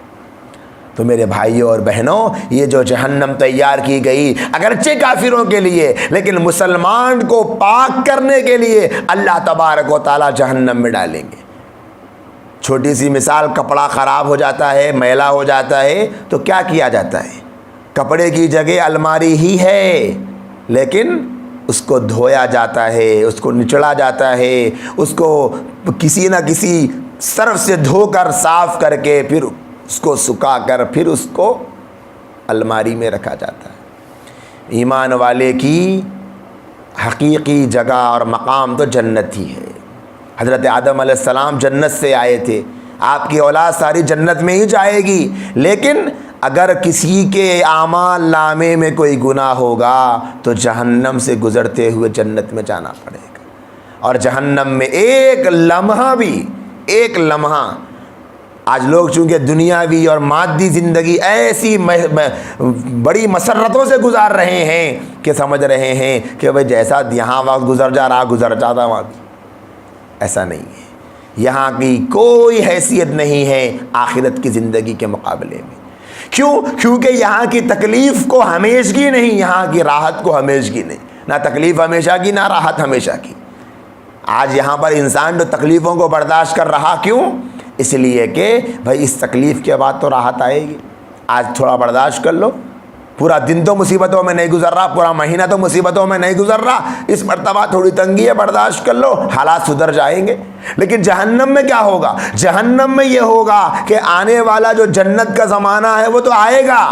تو میرے بھائیوں اور بہنوں، یہ جو جہنم تیار کی گئی اگرچہ کافروں کے لیے، لیکن مسلمان کو پاک کرنے کے لیے اللہ تبارک و تعالی جہنم میں ڈالیں گے. چھوٹی سی مثال، کپڑا خراب ہو جاتا ہے، میلا ہو جاتا ہے تو کیا کیا جاتا ہے؟ کپڑے کی جگہ الماری ہی ہے، لیکن اس کو دھویا جاتا ہے، اس کو نچڑا جاتا ہے، اس کو کسی نہ کسی صرف سے دھو کر صاف کر کے پھر اس کو سکھا کر پھر اس کو الماری میں رکھا جاتا ہے. ایمان والے کی حقیقی جگہ اور مقام تو جنت ہی ہے. حضرت آدم علیہ السلام جنت سے آئے تھے، آپ کی اولاد ساری جنت میں ہی جائے گی، لیکن اگر کسی کے اعمال نامے میں کوئی گناہ ہوگا تو جہنم سے گزرتے ہوئے جنت میں جانا پڑے گا۔ اور جہنم میں ایک لمحہ آج لوگ چونکہ دنیاوی اور مادی زندگی ایسی بڑی مسرتوں سے گزار رہے ہیں کہ سمجھ رہے ہیں کہ بھئی جیسا یہاں وقت گزر جاتا وہاں بھی۔ ایسا نہیں ہے، یہاں کی کوئی حیثیت نہیں ہے آخرت کی زندگی کے مقابلے میں۔ کیونکہ یہاں کی تکلیف کو ہمیشگی نہیں، یہاں کی راحت کو ہمیشگی نہیں، نہ تکلیف ہمیشہ کی نہ راحت ہمیشہ کی۔ آج یہاں پر انسان جو تکلیفوں کو برداشت کر رہا، کیوں؟ اس لیے کہ بھائی اس تکلیف کے بعد تو راحت آئے گی، آج تھوڑا برداشت کر لو، پورا دن تو مصیبتوں میں نہیں گزر رہا، پورا مہینہ تو مصیبتوں میں نہیں گزر رہا، اس مرتبہ تھوڑی تنگی ہے، برداشت کر لو، حالات سدھر جائیں گے۔ لیکن جہنم میں کیا ہوگا؟ جہنم میں یہ ہوگا کہ آنے والا جو جنت کا زمانہ ہے وہ تو آئے گا،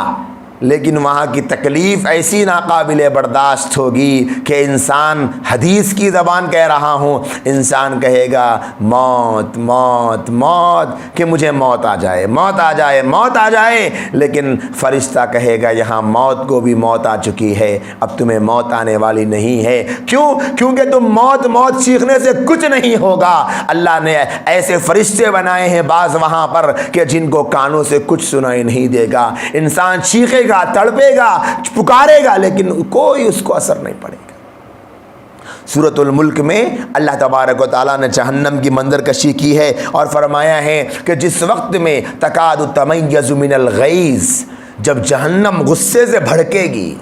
لیکن وہاں کی تکلیف ایسی ناقابل برداشت ہوگی کہ انسان، حدیث کی زبان کہہ رہا ہوں، انسان کہے گا موت موت موت، کہ مجھے موت آ جائے موت آ جائے موت آ جائے، لیکن فرشتہ کہے گا یہاں موت کو بھی موت آ چکی ہے، اب تمہیں موت آنے والی نہیں ہے۔ کیونکہ تم موت موت چیخنے سے کچھ نہیں ہوگا۔ اللہ نے ایسے فرشتے بنائے ہیں بعض وہاں پر کہ جن کو کانوں سے کچھ سنائی نہیں دے گا، انسان چیخے گا، تڑپے گا، پکارے گا، لیکن کوئی اس کو اثر نہیں پڑے گا۔ سورۃ الملک میں اللہ تبارک و تعالیٰ نے جہنم کی منظر کشی کی ہے اور فرمایا ہے کہ جس وقت میں تکاد تمیز من الغیظ، جب جہنم غصے سے بھڑکے گی۔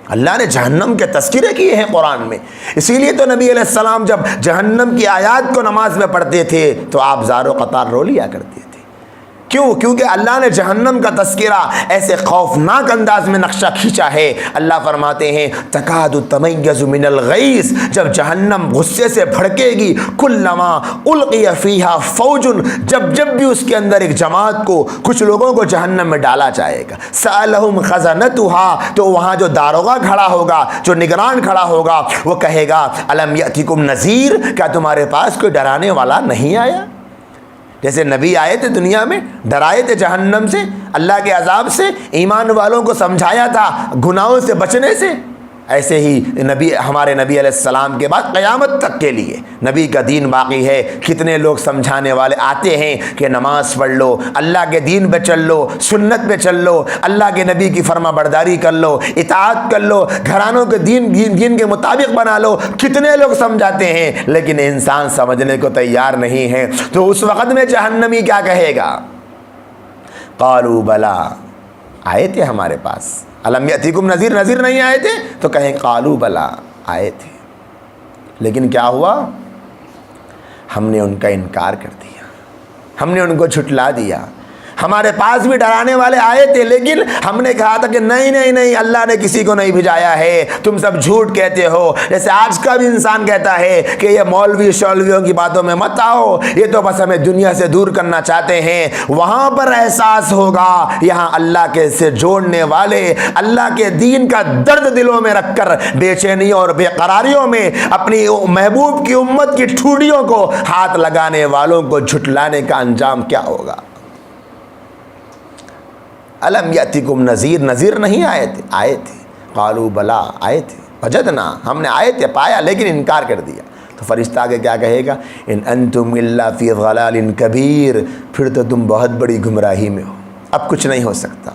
اللہ نے جہنم کے تذکرے کیے ہیں قرآن میں، اسی لیے تو نبی علیہ السلام جب جہنم کی آیات کو نماز میں پڑھتے تھے تو آپ زار و قطار رو لیا کرتے تھے۔ کیونکہ اللہ نے جہنم کا تذکرہ ایسے خوفناک انداز میں نقشہ کھینچا ہے۔ اللہ فرماتے ہیں تکاد تمیز من الغیظ، جب جہنم غصے سے بھڑکے گی، کلما القی فیہا فوج، جب بھی اس کے اندر ایک جماعت کو، کچھ لوگوں کو جہنم میں ڈالا جائے گا، سألہم خزنتہا، تو وہاں جو داروغہ کھڑا ہوگا، جو نگران کھڑا ہوگا، وہ کہے گا الم یأتکم نذیر، کیا تمہارے پاس کوئی ڈرانے والا نہیں آیا؟ جیسے نبی آئے تھے دنیا میں، ڈرائے تھے جہنم سے، اللہ کے عذاب سے، ایمان والوں کو سمجھایا تھا گناہوں سے بچنے سے، ایسے ہی ہمارے نبی علیہ السلام کے بعد قیامت تک کے لیے نبی کا دین باقی ہے۔ کتنے لوگ سمجھانے والے آتے ہیں کہ نماز پڑھ لو، اللہ کے دین پہ چل لو، سنت پہ چل لو، اللہ کے نبی کی فرما برداری کر لو، اطاعت کر لو، گھرانوں کے دین کے مطابق بنا لو، کتنے لوگ سمجھاتے ہیں، لیکن انسان سمجھنے کو تیار نہیں ہے۔ تو اس وقت میں جہنمی کیا کہے گا؟ قالوا بلا، آئے تھے ہمارے پاس، الم یأتکم نذیر، نذیر نہیں آئے تھے؟ تو کہیں قالوا بلا، آئے تھے، لیکن کیا ہوا؟ ہم نے ان کا انکار کر دیا، ہم نے ان کو جھٹلا دیا۔ ہمارے پاس بھی ڈرانے والے آئے تھے، لیکن ہم نے کہا تھا کہ نہیں، اللہ نے کسی کو نہیں بھیجایا ہے، تم سب جھوٹ کہتے ہو۔ جیسے آج کا بھی انسان کہتا ہے کہ یہ مولوی شولویوں کی باتوں میں مت آؤ، یہ تو بس ہمیں دنیا سے دور کرنا چاہتے ہیں۔ وہاں پر احساس ہوگا یہاں اللہ کے سے جوڑنے والے، اللہ کے دین کا درد دلوں میں رکھ کر بے چینی اور بے قراریوں میں اپنی محبوب کی امت کی ٹھوڑیوں کو ہاتھ لگانے والوں کو جھٹلانے کا انجام کیا ہوگا۔ الم یأتکم نذیر، نذیر نہیں آئے تھے؟ آئے تھے۔ قالوا بلا، آئے تھے، وجدنا، ہم نے آئے تھے، پایا، لیکن انکار کر دیا۔ تو فرشتہ آگے کیا کہے گا؟ ان انتم الا فی ضلال کبیر، پھر تو تم بہت بڑی گمراہی میں ہو، اب کچھ نہیں ہو سکتا۔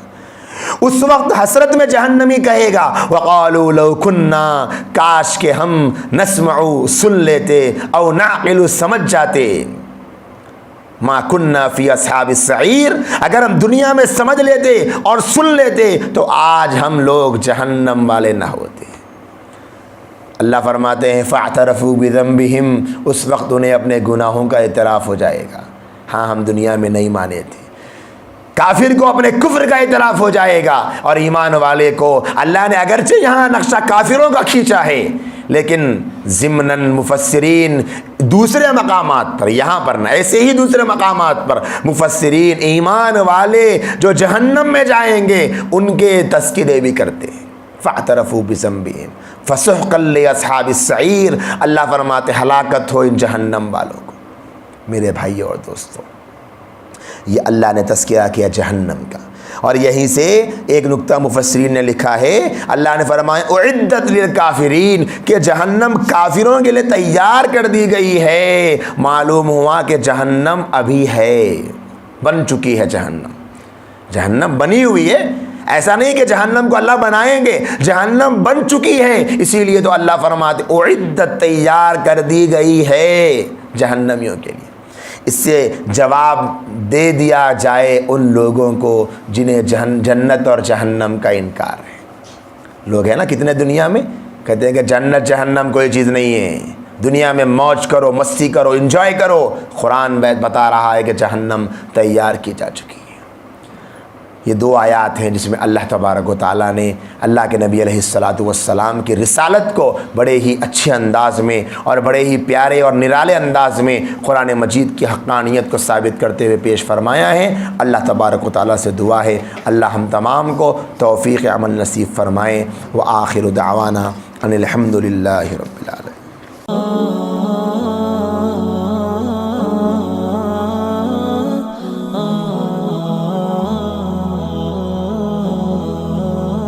اس وقت حسرت میں جہنمی کہے گا وقالوا لو کنا، کاش کہ ہم نسمع، سن لیتے، او نعقل، سمجھ جاتے، ما کننا فی اصحاب السعیر، اگر ہم دنیا میں سمجھ لیتے اور سن لیتے تو آج ہم لوگ جہنم والے نہ ہوتے۔ اللہ فرماتے ہیں فاعترفوا بذنبہم، اس وقت انہیں اپنے گناہوں کا اعتراف ہو جائے گا، ہاں ہم دنیا میں نہیں مانے تھے۔ کافر کو اپنے کفر کا اعتراف ہو جائے گا، اور ایمان والے کو اللہ نے اگرچہ یہاں نقشہ کافروں کا کھینچا ہے، لیکن ضمناً مفسرین دوسرے مقامات پر، یہاں پر نہ، ایسے ہی دوسرے مقامات پر مفسرین ایمان والے جو جہنم میں جائیں گے ان کے تذکرے بھی کرتے ہیں۔ فاعترفوا بذنبہم فسحقا لاصحاب السعیر، اللہ فرماتے ہلاکت ہو ان جہنم والوں کو۔ میرے بھائیوں اور دوستوں، یہ اللہ نے تذکرہ کیا جہنم کا، اور یہیں سے ایک نقطہ مفسرین نے لکھا ہے، اللہ نے فرمایا اعدت للکافرین، کہ جہنم کافروں کے لیے تیار کر دی گئی ہے۔ معلوم ہوا کہ جہنم ابھی ہے، بن چکی ہے جہنم، جہنم بنی ہوئی ہے، ایسا نہیں کہ جہنم کو اللہ بنائیں گے، جہنم بن چکی ہے، اسی لیے تو اللہ فرماتے اعدت، تیار کر دی گئی ہے جہنمیوں کے لیے۔ اس سے جواب دے دیا جائے ان لوگوں کو جنہیں جنت اور جہنم کا انکار ہے۔ لوگ ہیں نا کتنے دنیا میں کہتے ہیں کہ جنت جہنم کوئی چیز نہیں ہے، دنیا میں موج کرو، مستی کرو، انجوائے کرو۔ قرآن بتا رہا ہے کہ جہنم تیار کی جا چکی ہے۔ یہ دو آیات ہیں جس میں اللہ تبارک و تعالیٰ نے اللہ کے نبی علیہ السلام کی رسالت کو بڑے ہی اچھے انداز میں اور بڑے ہی پیارے اور نرالے انداز میں قرآن مجید کی حقانیت کو ثابت کرتے ہوئے پیش فرمایا ہے۔ اللہ تبارک و تعالیٰ سے دعا ہے اللہ ہم تمام کو توفیق عمل نصیب فرمائے۔ وآخر دعوانا ان الحمد للہ رب العالمین۔